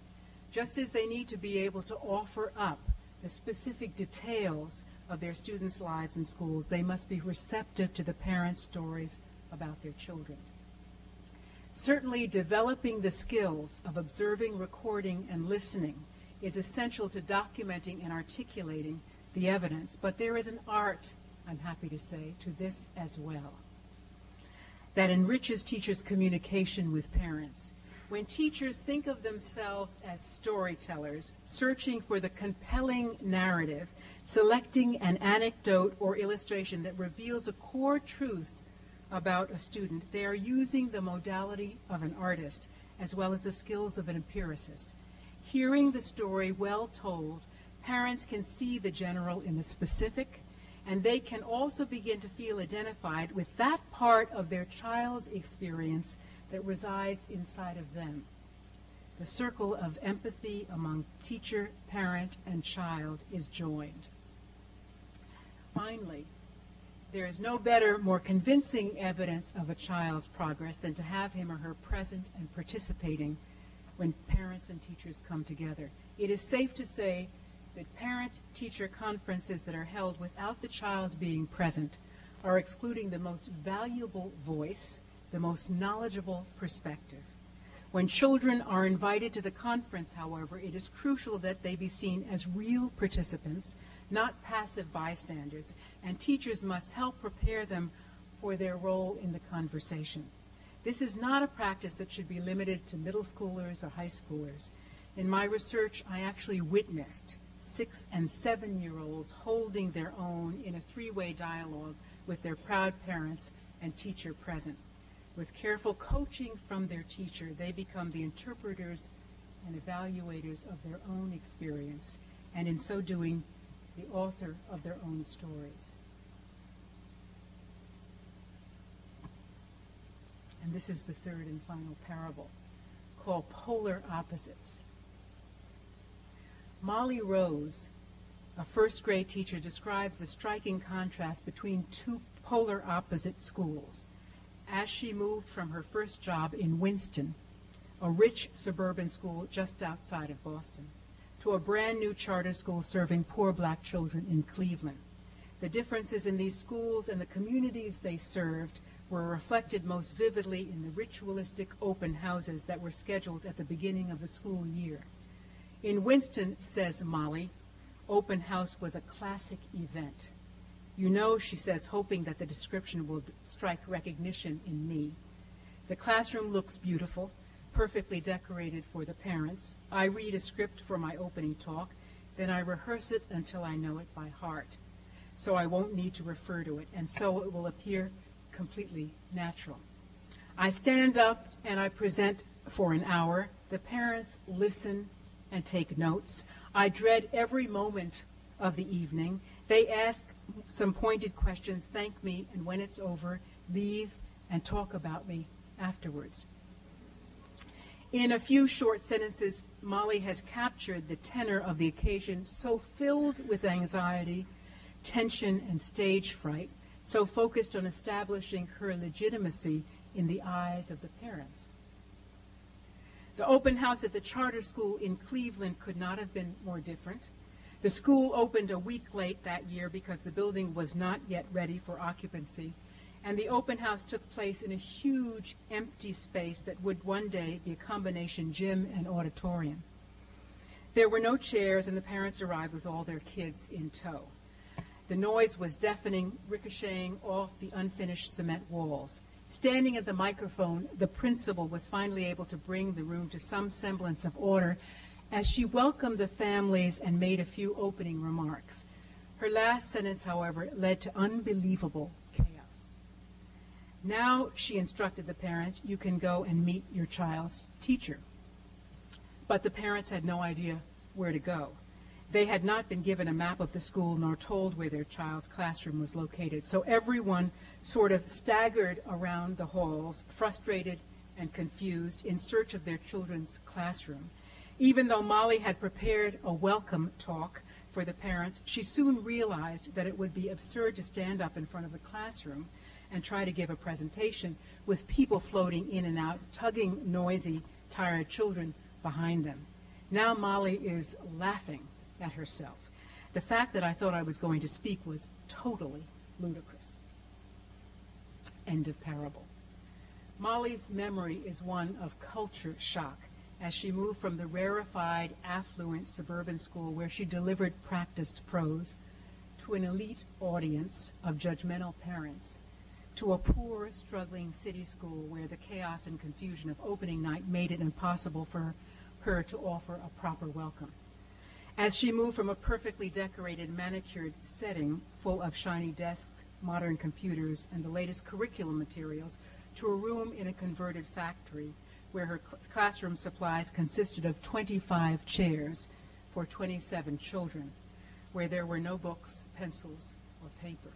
Speaker 3: Just as they need to be able to offer up the specific details of their students' lives in schools, they must be receptive to the parents' stories about their children. Certainly, developing the skills of observing, recording, and listening is essential to documenting and articulating the evidence, but there is an art, I'm happy to say, to this as well, that enriches teachers' communication with parents. When teachers think of themselves as storytellers, searching for the compelling narrative, selecting an anecdote or illustration that reveals a core truth about a student, they are using the modality of an artist as well as the skills of an empiricist. Hearing the story well told, parents can see the general in the specific, and they can also begin to feel identified with that part of their child's experience that resides inside of them. The circle of empathy among teacher, parent, and child is joined. Finally, there is no better, more convincing evidence of a child's progress than to have him or her present and participating when parents and teachers come together. It is safe to say that parent-teacher conferences that are held without the child being present are excluding the most valuable voice, the most knowledgeable perspective. When children are invited to the conference, however, it is crucial that they be seen as real participants, not passive bystanders, and teachers must help prepare them for their role in the conversation. This is not a practice that should be limited to middle schoolers or high schoolers. In my research, I actually witnessed 6- and 7-year-olds holding their own in a three-way dialogue with their proud parents and teacher present. With careful coaching from their teacher, they become the interpreters and evaluators of their own experience, and in so doing, the author of their own stories. And this is the third and final parable, called Polar Opposites. Molly Rose, a first-grade teacher, describes the striking contrast between two polar opposite schools as she moved from her first job in Winston, a rich suburban school just outside of Boston, to a brand new charter school serving poor black children in Cleveland. The differences in these schools and the communities they served were reflected most vividly in the ritualistic open houses that were scheduled at the beginning of the school year. In Winston, says Molly, open house was a classic event. You know, she says, hoping that the description will strike recognition in me. The classroom looks beautiful, perfectly decorated for the parents. I read a script for my opening talk, then I rehearse it until I know it by heart, so I won't need to refer to it, and so it will appear completely natural. I stand up and I present for an hour. The parents listen and take notes. I dread every moment of the evening. They ask some pointed questions, thank me, and when it's over, leave and talk about me afterwards. In a few short sentences, Molly has captured the tenor of the occasion, so filled with anxiety, tension, and stage fright, so focused on establishing her legitimacy in the eyes of the parents. The open house at the charter school in Cleveland could not have been more different. The school opened a week late that year because the building was not yet ready for occupancy, and the open house took place in a huge empty space that would one day be a combination gym and auditorium. There were no chairs, and the parents arrived with all their kids in tow. The noise was deafening, ricocheting off the unfinished cement walls. Standing at the microphone, the principal was finally able to bring the room to some semblance of order as she welcomed the families and made a few opening remarks. Her last sentence, however, led to unbelievable chaos. Now, she instructed the parents, you can go and meet your child's teacher. But the parents had no idea where to go. They had not been given a map of the school nor told where their child's classroom was located. So everyone sort of staggered around the halls, frustrated and confused, in search of their children's classroom. Even though Molly had prepared a welcome talk for the parents, she soon realized that it would be absurd to stand up in front of the classroom and try to give a presentation with people floating in and out, tugging noisy, tired children behind them. Now Molly is laughing at herself. The fact that I thought I was going to speak was totally ludicrous. End of parable. Molly's memory is one of culture shock as she moved from the rarefied, affluent suburban school where she delivered practiced prose to an elite audience of judgmental parents, to a poor, struggling city school where the chaos and confusion of opening night made it impossible for her to offer a proper welcome. As she moved from a perfectly decorated, manicured setting full of shiny desks, modern computers, and the latest curriculum materials to a room in a converted factory where her classroom supplies consisted of 25 chairs for 27 children, where there were no books, pencils, or paper.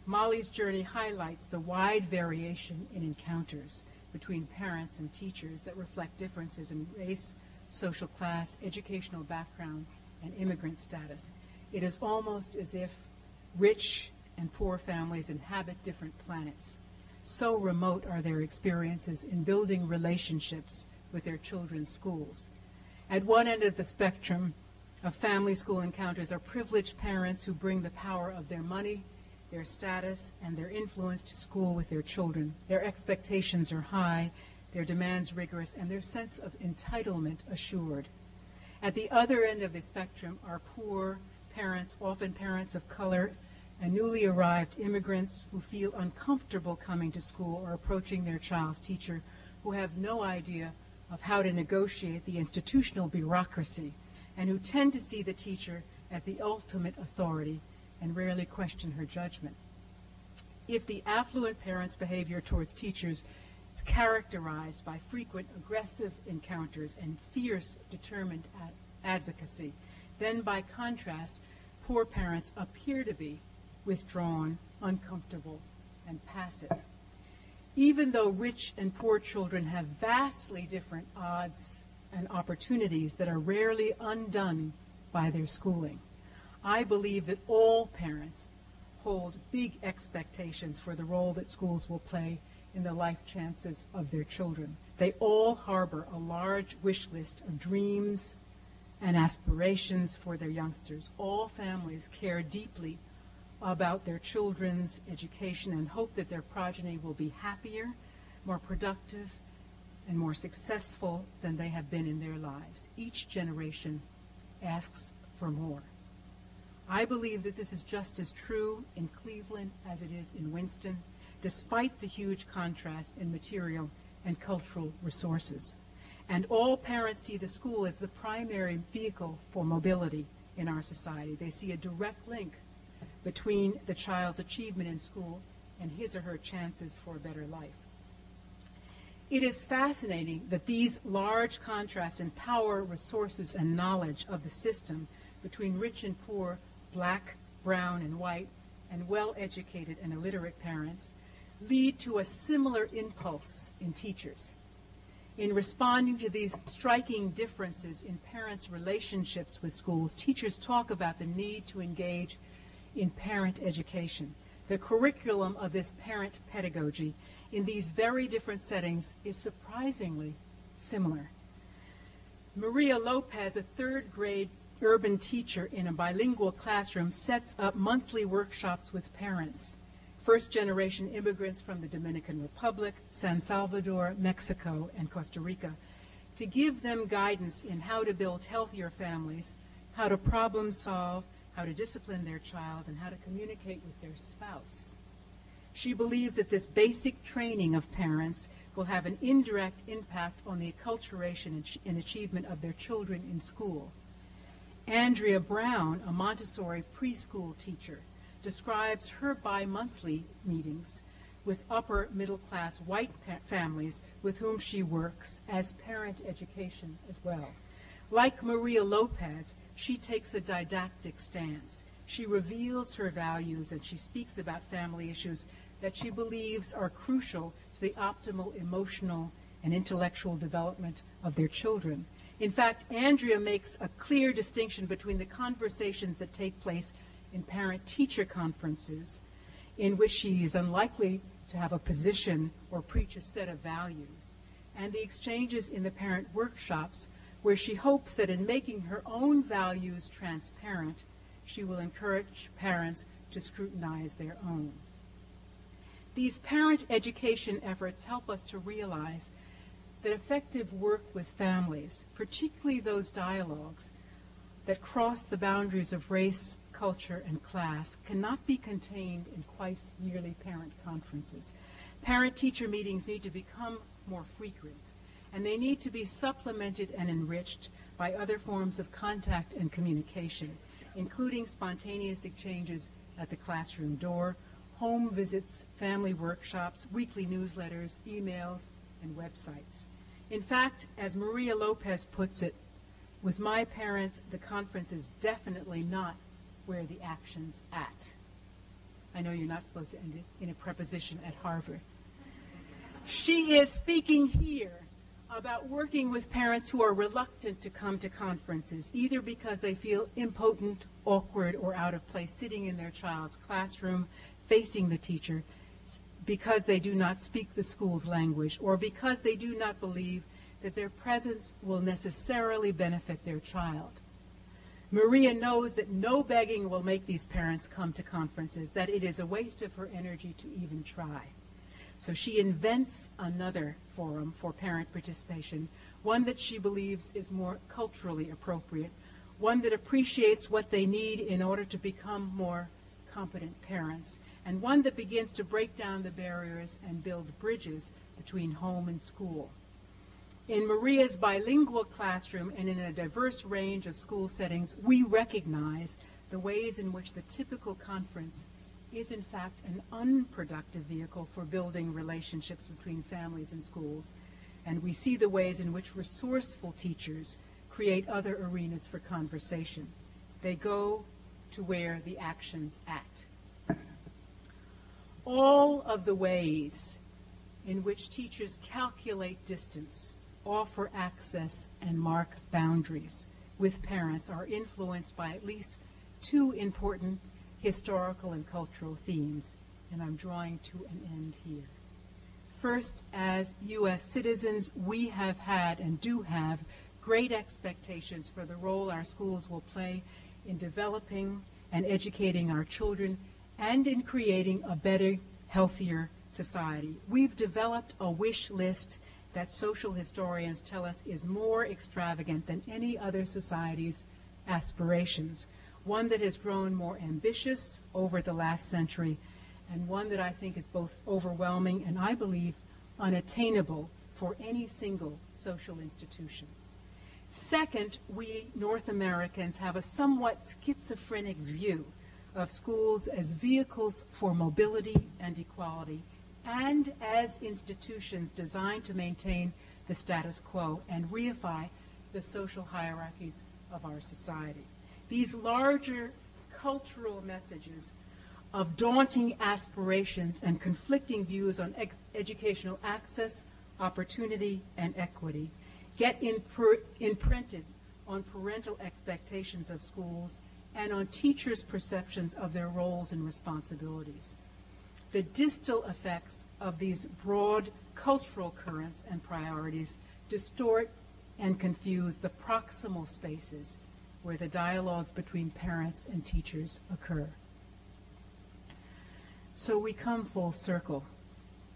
Speaker 3: Molly's journey highlights the wide variation in encounters between parents and teachers that reflect differences in race, social class, educational background, and immigrant status. It is almost as if rich and poor families inhabit different planets. So remote are their experiences in building relationships with their children's schools. At one end of the spectrum of family school encounters are privileged parents who bring the power of their money, their status, and their influence to school with their children. Their expectations are high, their demands rigorous, and their sense of entitlement assured. At the other end of the spectrum are poor parents, often parents of color, and newly arrived immigrants who feel uncomfortable coming to school or approaching their child's teacher, who have no idea of how to negotiate the institutional bureaucracy, and who tend to see the teacher as the ultimate authority and rarely question her judgment. If the affluent parent's behavior towards teachers is characterized by frequent aggressive encounters and fierce, determined advocacy, then by contrast, poor parents appear to be withdrawn, uncomfortable, and passive. Even though rich and poor children have vastly different odds and opportunities that are rarely undone by their schooling, I believe that all parents hold big expectations for the role that schools will play in the life chances of their children. They all harbor a large wish list of dreams and aspirations for their youngsters. All families care deeply about their children's education and hope that their progeny will be happier, more productive, and more successful than they have been in their lives. Each generation asks for more. I believe that this is just as true in Cleveland as it is in Winston, despite the huge contrast in material and cultural resources. And all parents see the school as the primary vehicle for mobility in our society. They see a direct link between the child's achievement in school and his or her chances for a better life. It is fascinating that these large contrasts in power, resources, and knowledge of the system between rich and poor, black, brown, and white, and well-educated and illiterate parents lead to a similar impulse in teachers. In responding to these striking differences in parents' relationships with schools, teachers talk about the need to engage in parent education. The curriculum of this parent pedagogy in these very different settings is surprisingly similar. Maria Lopez, a third-grade urban teacher in a bilingual classroom, sets up monthly workshops with parents, first-generation immigrants from the Dominican Republic, San Salvador, Mexico, and Costa Rica, to give them guidance in how to build healthier families, how to problem solve, how to discipline their child, and how to communicate with their spouse. She believes that this basic training of parents will have an indirect impact on the acculturation and achievement of their children in school. Andrea Brown, a Montessori preschool teacher, describes her bi-monthly meetings with upper middle-class white families with whom she works as parent education as well. Like Maria Lopez, she takes a didactic stance. She reveals her values and she speaks about family issues that she believes are crucial to the optimal emotional and intellectual development of their children. In fact, Andrea makes a clear distinction between the conversations that take place in parent-teacher conferences, in which she is unlikely to have a position or preach a set of values, and the exchanges in the parent workshops, where she hopes that in making her own values transparent, she will encourage parents to scrutinize their own. These parent education efforts help us to realize that effective work with families, particularly those dialogues that cross the boundaries of race, culture, and class, cannot be contained in twice-yearly parent conferences. Parent-teacher meetings need to become more frequent, and they need to be supplemented and enriched by other forms of contact and communication, including spontaneous exchanges at the classroom door, home visits, family workshops, weekly newsletters, emails, and websites. In fact, as Maria Lopez puts it, with my parents, the conference is definitely not where the action's at. I know you're not supposed to end it in a preposition at Harvard. She is speaking here about working with parents who are reluctant to come to conferences, either because they feel impotent, awkward, or out of place sitting in their child's classroom, facing the teacher, because they do not speak the school's language, or because they do not believe that their presence will necessarily benefit their child. Maria knows that no begging will make these parents come to conferences, that it is a waste of her energy to even try. So she invents another forum for parent participation, one that she believes is more culturally appropriate, one that appreciates what they need in order to become more competent parents, and one that begins to break down the barriers and build bridges between home and school. In Maria's bilingual classroom and in a diverse range of school settings, we recognize the ways in which the typical conference is in fact an unproductive vehicle for building relationships between families and schools, and we see the ways in which resourceful teachers create other arenas for conversation. They go to where the action's at. All of the ways in which teachers calculate distance, offer access, and mark boundaries with parents are influenced by at least two important historical and cultural themes, and I'm drawing to an end here. First, as U.S. citizens, we have had and do have great expectations for the role our schools will play in developing and educating our children and in creating a better, healthier society. We've developed a wish list that social historians tell us is more extravagant than any other society's aspirations, one that has grown more ambitious over the last century, and one that I think is both overwhelming and, I believe, unattainable for any single social institution. Second, we North Americans have a somewhat schizophrenic view of schools as vehicles for mobility and equality, and as institutions designed to maintain the status quo and reify the social hierarchies of our society. These larger cultural messages of daunting aspirations and conflicting views on educational access, opportunity, and equity get imprinted on parental expectations of schools and on teachers' perceptions of their roles and responsibilities. The distal effects of these broad cultural currents and priorities distort and confuse the proximal spaces where the dialogues between parents and teachers occur. So we come full circle,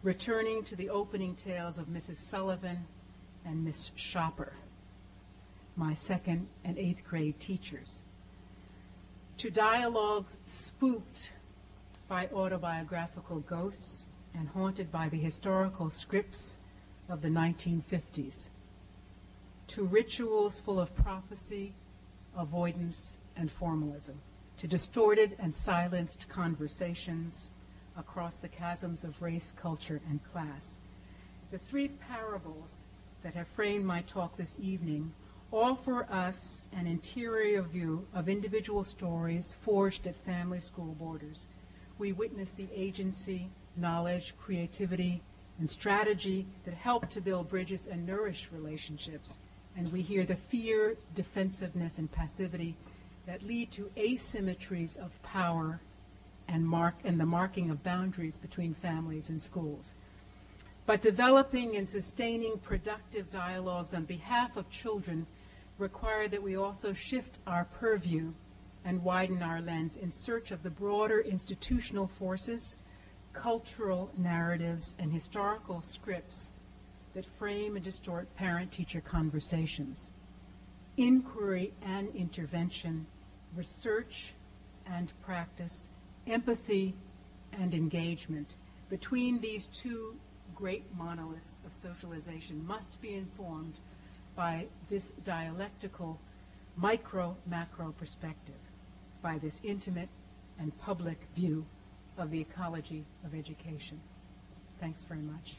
Speaker 3: returning to the opening tales of Mrs. Sullivan and Miss Shopper, my 2nd and 8th grade teachers, to dialogues spooked by autobiographical ghosts and haunted by the historical scripts of the 1950s, to rituals full of prophecy, avoidance, and formalism, to distorted and silenced conversations across the chasms of race, culture, and class. The 3 parables that have framed my talk this evening offer us an interior view of individual stories forged at family school borders. We witness the agency, knowledge, creativity, and strategy that help to build bridges and nourish relationships. And we hear the fear, defensiveness, and passivity that lead to asymmetries of power and the marking of boundaries between families and schools. But developing and sustaining productive dialogues on behalf of children require that we also shift our purview and widen our lens in search of the broader institutional forces, cultural narratives, and historical scripts that frame and distort parent-teacher conversations. Inquiry and intervention, research and practice, empathy and engagement between these two great monoliths of socialization must be informed by this dialectical micro-macro perspective, by this intimate and public view of the ecology of education. Thanks very much.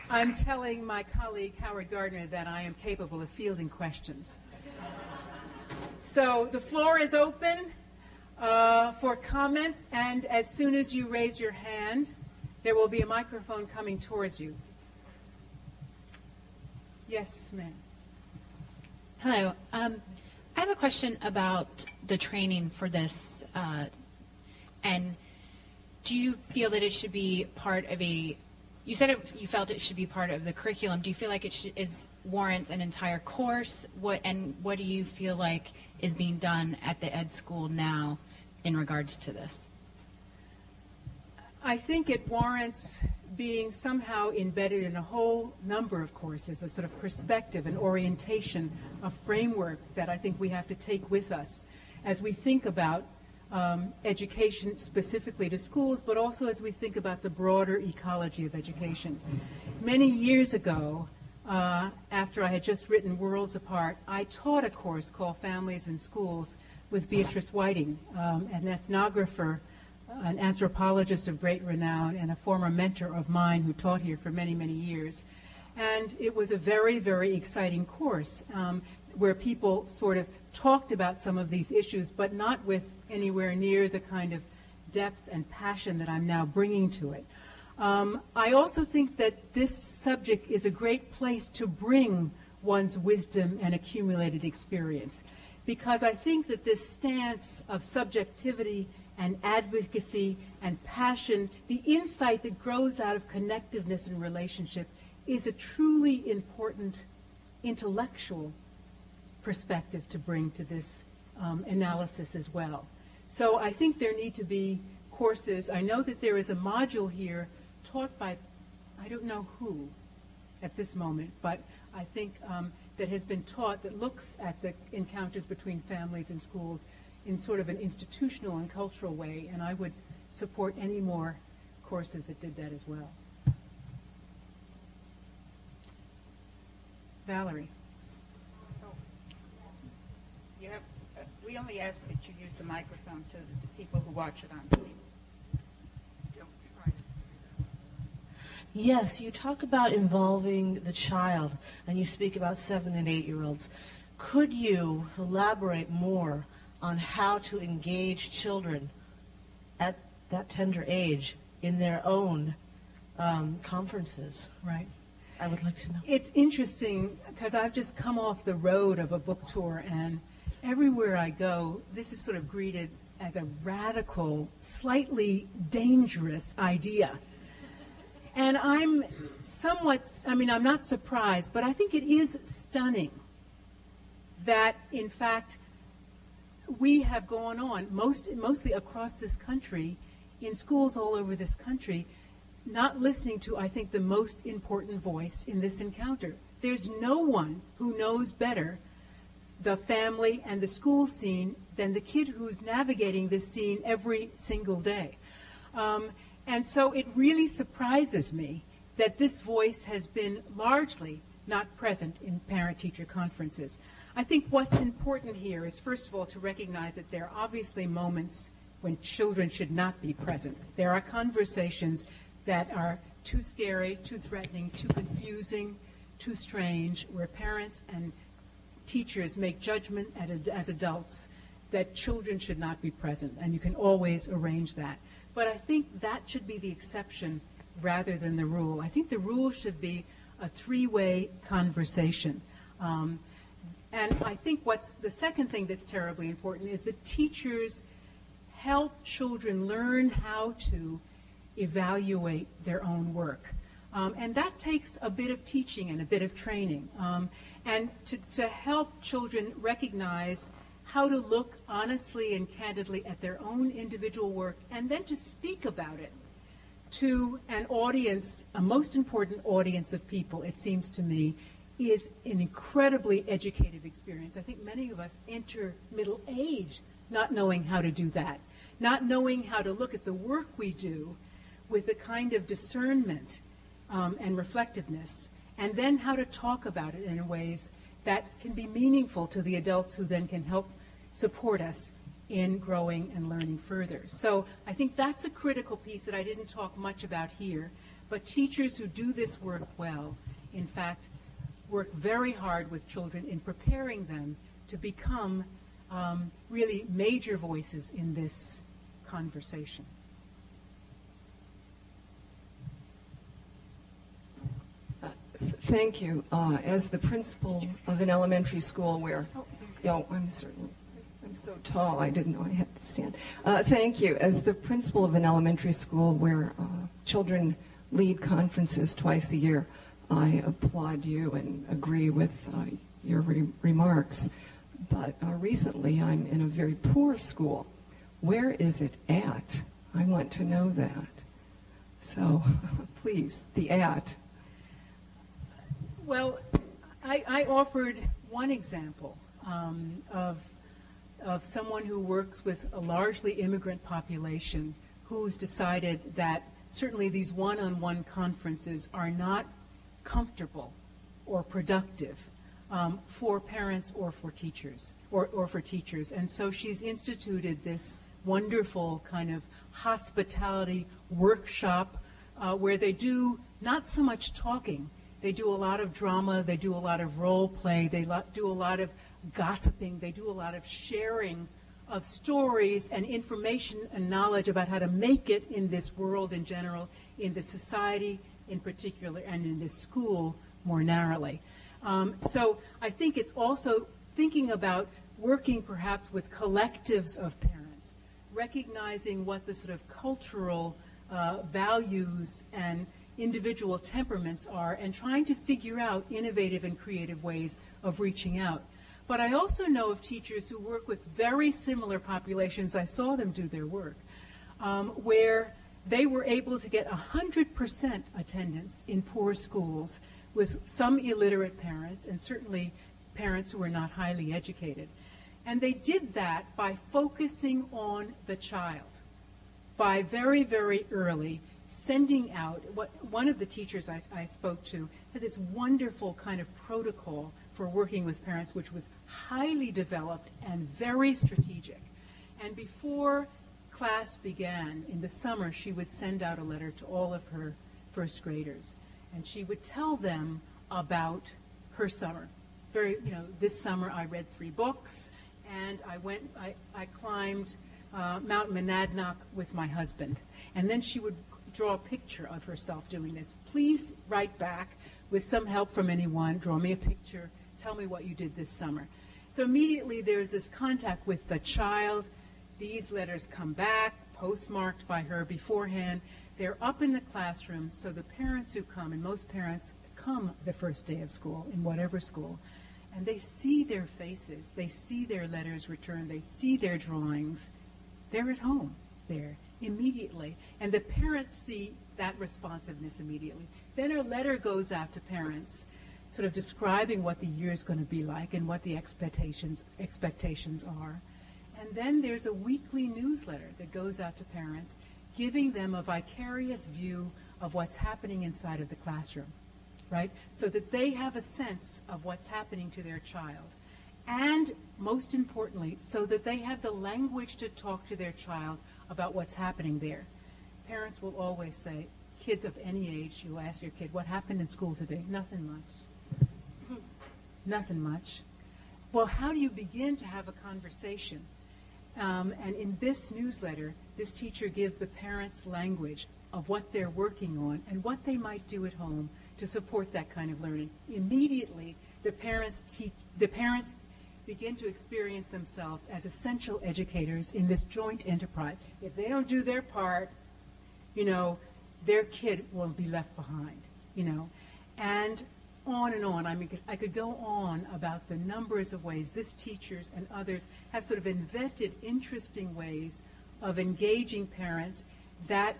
Speaker 3: I'm telling my colleague Howard Gardner that I am capable of fielding questions. So the floor is open for comments, and as soon as you raise your hand, there will be a microphone coming towards you. Yes, ma'am.
Speaker 4: Hello. I have a question about the training for this, and do you feel that it should be part of a, you said you felt it should be part of the curriculum. Do you feel like it warrants an entire course? What do you feel like is being done at the ed school now in regards to this?
Speaker 3: I think it warrants being somehow embedded in a whole number of courses, a sort of perspective, an orientation, a framework that I think we have to take with us as we think about education specifically to schools, but also as we think about the broader ecology of education. Many years ago, after I had just written Worlds Apart, I taught a course called Families in Schools with Beatrice Whiting, an ethnographer, an anthropologist of great renown, and a former mentor of mine who taught here for many, many years. And it was a very, very exciting course where people sort of talked about some of these issues, but not with anywhere near the kind of depth and passion that I'm now bringing to it. I also think that this subject is a great place to bring one's wisdom and accumulated experience, because I think that this stance of subjectivity and advocacy and passion, the insight that grows out of connectiveness and relationship, is a truly important intellectual perspective to bring to this analysis as well. So I think there need to be courses. I know that there is a module here taught by, I don't know who at this moment, but I think that has been taught that looks at the encounters between families and schools in sort of an institutional and cultural way, and I would support any more courses that did that as well. Valerie.
Speaker 5: We only ask that you use the microphone so that the people who watch it on TV.
Speaker 6: Yes, you talk about involving the child, and you speak about 7- and 8-year-olds. Could you elaborate more on how to engage children at that tender age in their own conferences?
Speaker 3: Right.
Speaker 6: I would like to know.
Speaker 3: It's interesting because I've just come off the road of a book tour, and everywhere I go, this is sort of greeted as a radical, slightly dangerous idea. And I'm I'm not surprised, but I think it is stunning that, in fact, we have gone on, mostly across this country, in schools all over this country, not listening to, I think, the most important voice in this encounter. There's no one who knows better the family and the school scene than the kid who's navigating this scene every single day. And so it really surprises me that this voice has been largely not present in parent-teacher conferences. I think what's important here is, first of all, to recognize that there are obviously moments when children should not be present. There are conversations that are too scary, too threatening, too confusing, too strange, where parents and teachers make judgment as adults that children should not be present, and you can always arrange that. But I think that should be the exception rather than the rule. I think the rule should be a three-way conversation. And I think what's the second thing that's terribly important is that teachers help children learn how to evaluate their own work. And that takes a bit of teaching and a bit of training. And to help children recognize how to look honestly and candidly at their own individual work and then to speak about it to an audience, a most important audience of people, it seems to me, is an incredibly educative experience. I think many of us enter middle age not knowing how to do that, not knowing how to look at the work we do with a kind of discernment and reflectiveness, and then how to talk about it in ways that can be meaningful to the adults who then can help support us in growing and learning further. So I think that's a critical piece that I didn't talk much about here, but teachers who do this work well, in fact, work very hard with children in preparing them to become really major voices in this conversation.
Speaker 7: Thank you. As the principal of an elementary school where, I'm so tall, I didn't know I had to stand. Thank you. As the principal of an elementary school where children lead conferences twice a year, I applaud you and agree with your remarks. But recently I'm in a very poor school. Where is it at? I want to know that. So please, the at.
Speaker 3: Well, I offered one example of someone who works with a largely immigrant population who's decided that certainly these one-on-one conferences are not comfortable or productive for parents or for teachers, or for teachers. And so she's instituted this wonderful kind of hospitality workshop where they do not so much talking. They do a lot of drama, they do a lot of role play, they do a lot of gossiping, they do a lot of sharing of stories and information and knowledge about how to make it in this world in general, in the society in particular, and in this school more narrowly. So I think it's also thinking about working perhaps with collectives of parents, recognizing what the sort of cultural values and individual temperaments are, and trying to figure out innovative and creative ways of reaching out. But I also know of teachers who work with very similar populations. I saw them do their work, where they were able to get 100% attendance in poor schools with some illiterate parents, and certainly parents who were not highly educated. And they did that by focusing on the child, by very, very early sending out, one of the teachers I spoke to had this wonderful kind of protocol for working with parents, which was highly developed and very strategic. And before class began in the summer, she would send out a letter to all of her first graders, and she would tell them about her summer. This summer I read 3 books, and I climbed Mount Monadnock with my husband. And then she would draw a picture of herself doing this. Please write back with some help from anyone, draw me a picture, tell me what you did this summer. So immediately there's this contact with the child. These letters come back, postmarked by her beforehand. They're up in the classroom, so the parents who come, and most parents come the first day of school, in whatever school, and they see their faces, they see their letters returned, they see their drawings. They're at home there immediately, and the parents see that responsiveness immediately. Then a letter goes out to parents sort of describing what the year is going to be like and what the expectations are. And then there's a weekly newsletter that goes out to parents, giving them a vicarious view of what's happening inside of the classroom, right? So that they have a sense of what's happening to their child. And most importantly, so that they have the language to talk to their child about what's happening there. Parents will always say, kids of any age, you'll ask your kid, what happened in school today? Nothing much. Nothing much. Well, how do you begin to have a conversation? And in this newsletter, this teacher gives the parents language of what they're working on and what they might do at home to support that kind of learning. Immediately, the parents begin to experience themselves as essential educators in this joint enterprise. If they don't do their part, their kid will be left behind, and on and on. I mean, I could go on about the numbers of ways this teachers and others have sort of invented interesting ways of engaging parents that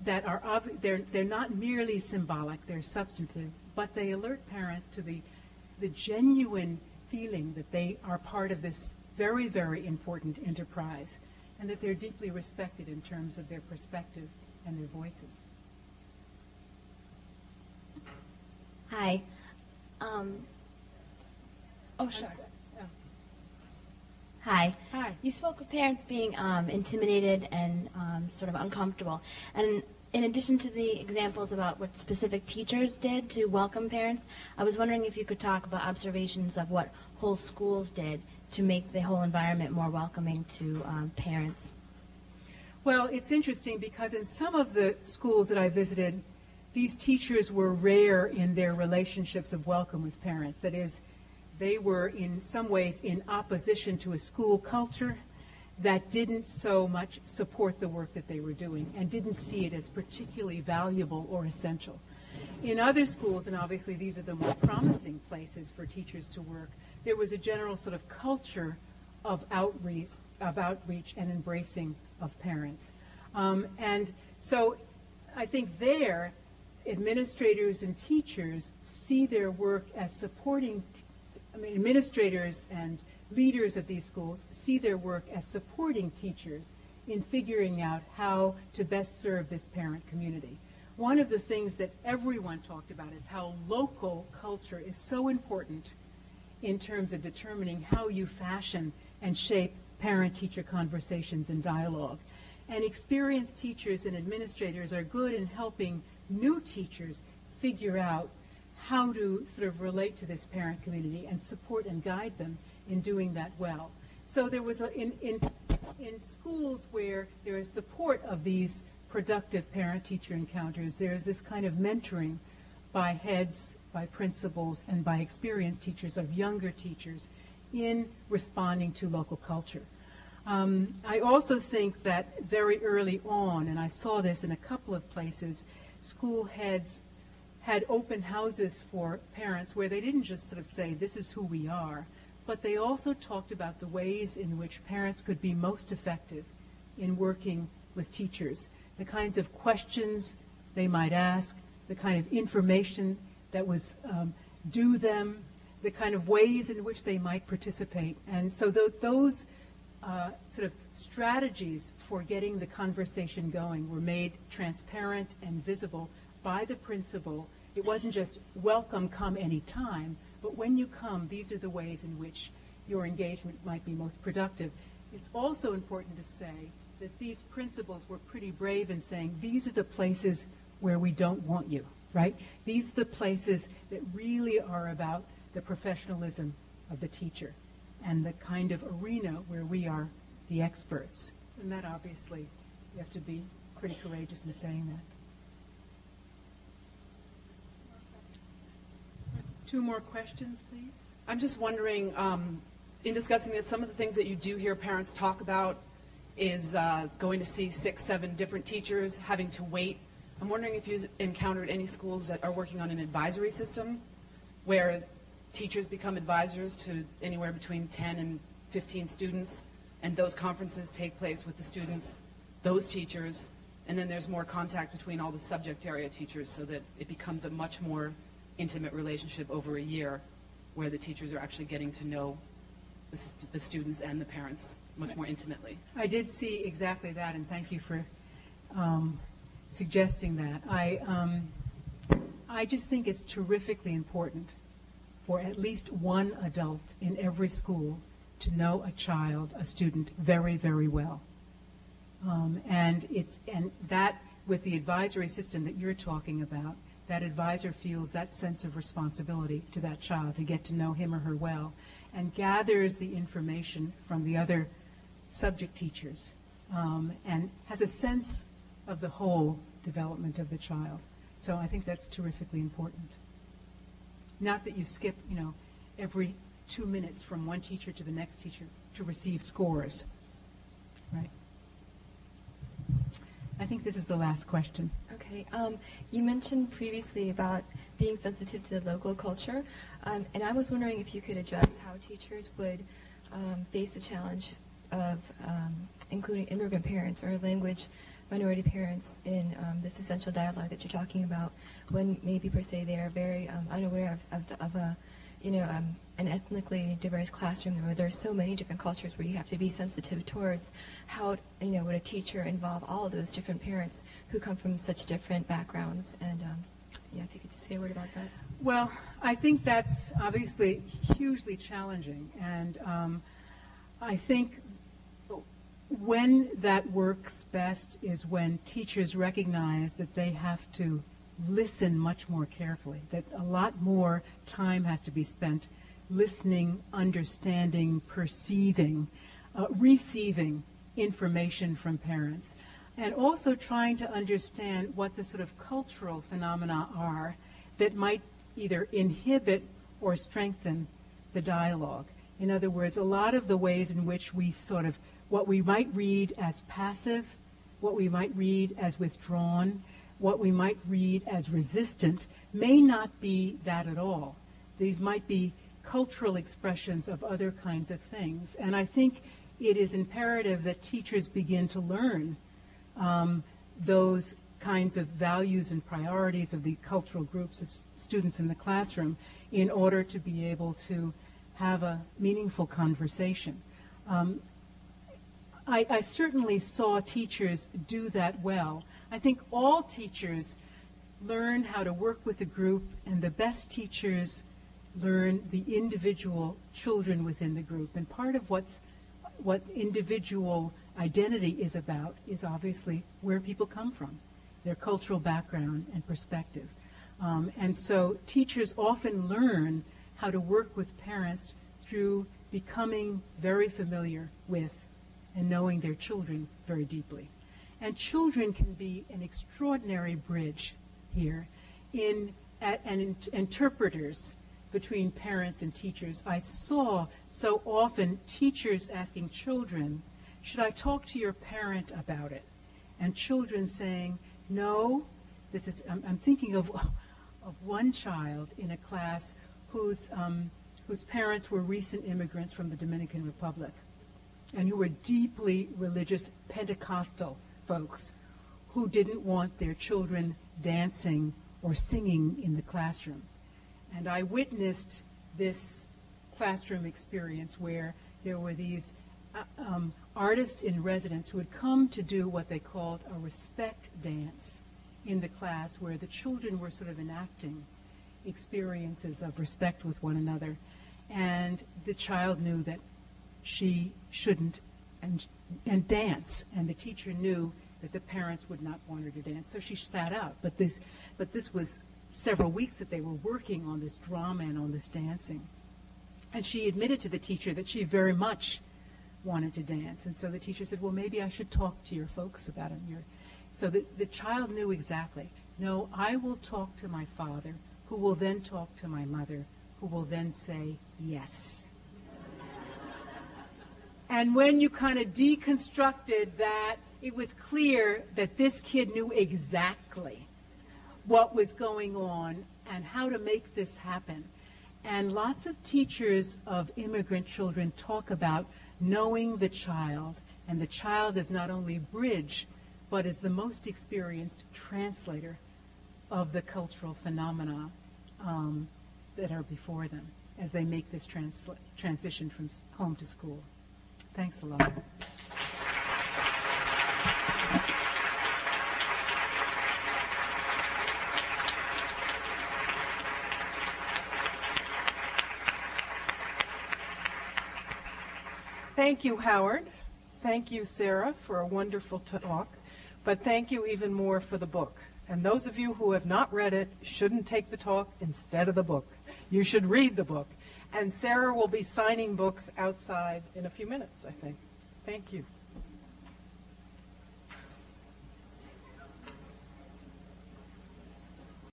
Speaker 3: are they're not merely symbolic, they're substantive, but they alert parents to the genuine feeling that they are part of this very, very important enterprise, and that they're deeply respected in terms of their perspective and their voices.
Speaker 8: Hi. Sure. Hi.
Speaker 3: Hi.
Speaker 8: You spoke of parents being intimidated and sort of uncomfortable. And in addition to the examples about what specific teachers did to welcome parents, I was wondering if you could talk about observations of what whole schools did to make the whole environment more welcoming to parents.
Speaker 3: Well, it's interesting because in some of the schools that I visited, these teachers were rare in their relationships of welcome with parents. That is, they were in some ways in opposition to a school culture that didn't so much support the work that they were doing and didn't see it as particularly valuable or essential. In other schools, and obviously these are the more promising places for teachers to work, there was a general sort of culture of outreach and embracing of parents. And so I think there, administrators and teachers see their work as supporting, administrators and leaders of these schools see their work as supporting teachers in figuring out how to best serve this parent community. One of the things that everyone talked about is how local culture is so important in terms of determining how you fashion and shape parent-teacher conversations and dialogue. And experienced teachers and administrators are good in helping new teachers figure out how to sort of relate to this parent community and support and guide them in doing that well. So there was in schools where there is support of these productive parent-teacher encounters, there is this kind of mentoring by heads, by principals, and by experienced teachers of younger teachers in responding to local culture. I also think that very early on, and I saw this in a couple of places, school heads had open houses for parents where they didn't just sort of say, this is who we are, but they also talked about the ways in which parents could be most effective in working with teachers, the kinds of questions they might ask, the kind of information that was due them, the kind of ways in which they might participate. And so those sort of strategies for getting the conversation going were made transparent and visible by the principal. It wasn't just welcome, come anytime, but when you come, these are the ways in which your engagement might be most productive. It's also important to say that these principals were pretty brave in saying, these are the places where we don't want you, right? These are the places that really are about the professionalism of the teacher and the kind of arena where we are the experts. And that obviously, you have to be pretty courageous in saying that. 2 more questions, please.
Speaker 9: I'm just wondering, in discussing this, some of the things that you do hear parents talk about is going to see 6, 7 different teachers, having to wait. I'm wondering if you've encountered any schools that are working on an advisory system where teachers become advisors to anywhere between 10 and 15 students, and those conferences take place with the students, those teachers, and then there's more contact between all the subject area teachers so that it becomes a much more intimate relationship over a year where the teachers are actually getting to know the students and the parents much more intimately.
Speaker 3: I did see exactly that, and thank you for suggesting that. I just think it's terrifically important for at least one adult in every school to know a child, a student, very, very well. And that with the advisory system that you're talking about, that advisor feels that sense of responsibility to that child to get to know him or her well and gathers the information from the other subject teachers and has a sense of the whole development of the child. So I think that's terrifically important. Not that you skip, every 2 minutes from one teacher to the next teacher to receive scores. Right. I think this is the last question.
Speaker 10: Okay. You mentioned previously about being sensitive to the local culture, and I was wondering if you could address how teachers would face the challenge of including immigrant parents or language minority parents in this essential dialogue that you're talking about, when maybe per se they are very unaware of a, an ethnically diverse classroom where there's so many different cultures where you have to be sensitive towards how, would a teacher involve all of those different parents who come from such different backgrounds. And if you could just say a word about that.
Speaker 3: Well, I think that's obviously hugely challenging, and I think when that works best is when teachers recognize that they have to listen much more carefully, that a lot more time has to be spent listening, understanding, perceiving, receiving information from parents, and also trying to understand what the sort of cultural phenomena are that might either inhibit or strengthen the dialogue. In other words, a lot of the ways in which we sort of, what we might read as passive, what we might read as withdrawn, what we might read as resistant, may not be that at all. These might be cultural expressions of other kinds of things. And I think it is imperative that teachers begin to learn those kinds of values and priorities of the cultural groups of students in the classroom in order to be able to have a meaningful conversation. I certainly saw teachers do that well. I think all teachers learn how to work with a group, and the best teachers learn the individual children within the group. And part of what individual identity is about is obviously where people come from, their cultural background and perspective. And so teachers often learn how to work with parents through becoming very familiar with and knowing their children very deeply. And children can be an extraordinary bridge here and interpreters between parents and teachers. I saw so often teachers asking children, should I talk to your parent about it? And children saying, no, this is, I'm thinking of one child in a class whose parents were recent immigrants from the Dominican Republic, and who were deeply religious Pentecostal folks who didn't want their children dancing or singing in the classroom. And I witnessed this classroom experience where there were these artists in residence who had come to do what they called a respect dance in the class, where the children were sort of enacting experiences of respect with one another. And the child knew that she shouldn't and dance, and the teacher knew that the parents would not want her to dance, so she sat out. But this was several weeks that they were working on this drama and on this dancing. And she admitted to the teacher that she very much wanted to dance. And so the teacher said, well, maybe I should talk to your folks about it. So the child knew exactly, no, I will talk to my father, who will then talk to my mother, who will then say yes. And when you kind of deconstructed that, it was clear that this kid knew exactly what was going on and how to make this happen. And lots of teachers of immigrant children talk about knowing the child, and the child is not only bridge, but is the most experienced translator of the cultural phenomena that are before them as they make this transition from home to school. Thanks a lot.
Speaker 1: Thank you, Howard. Thank you, Sara, for a wonderful talk. But thank you even more for the book. And those of you who have not read it shouldn't take the talk instead of the book. You should read the book. And Sara will be signing books outside in a few minutes, I think. Thank you.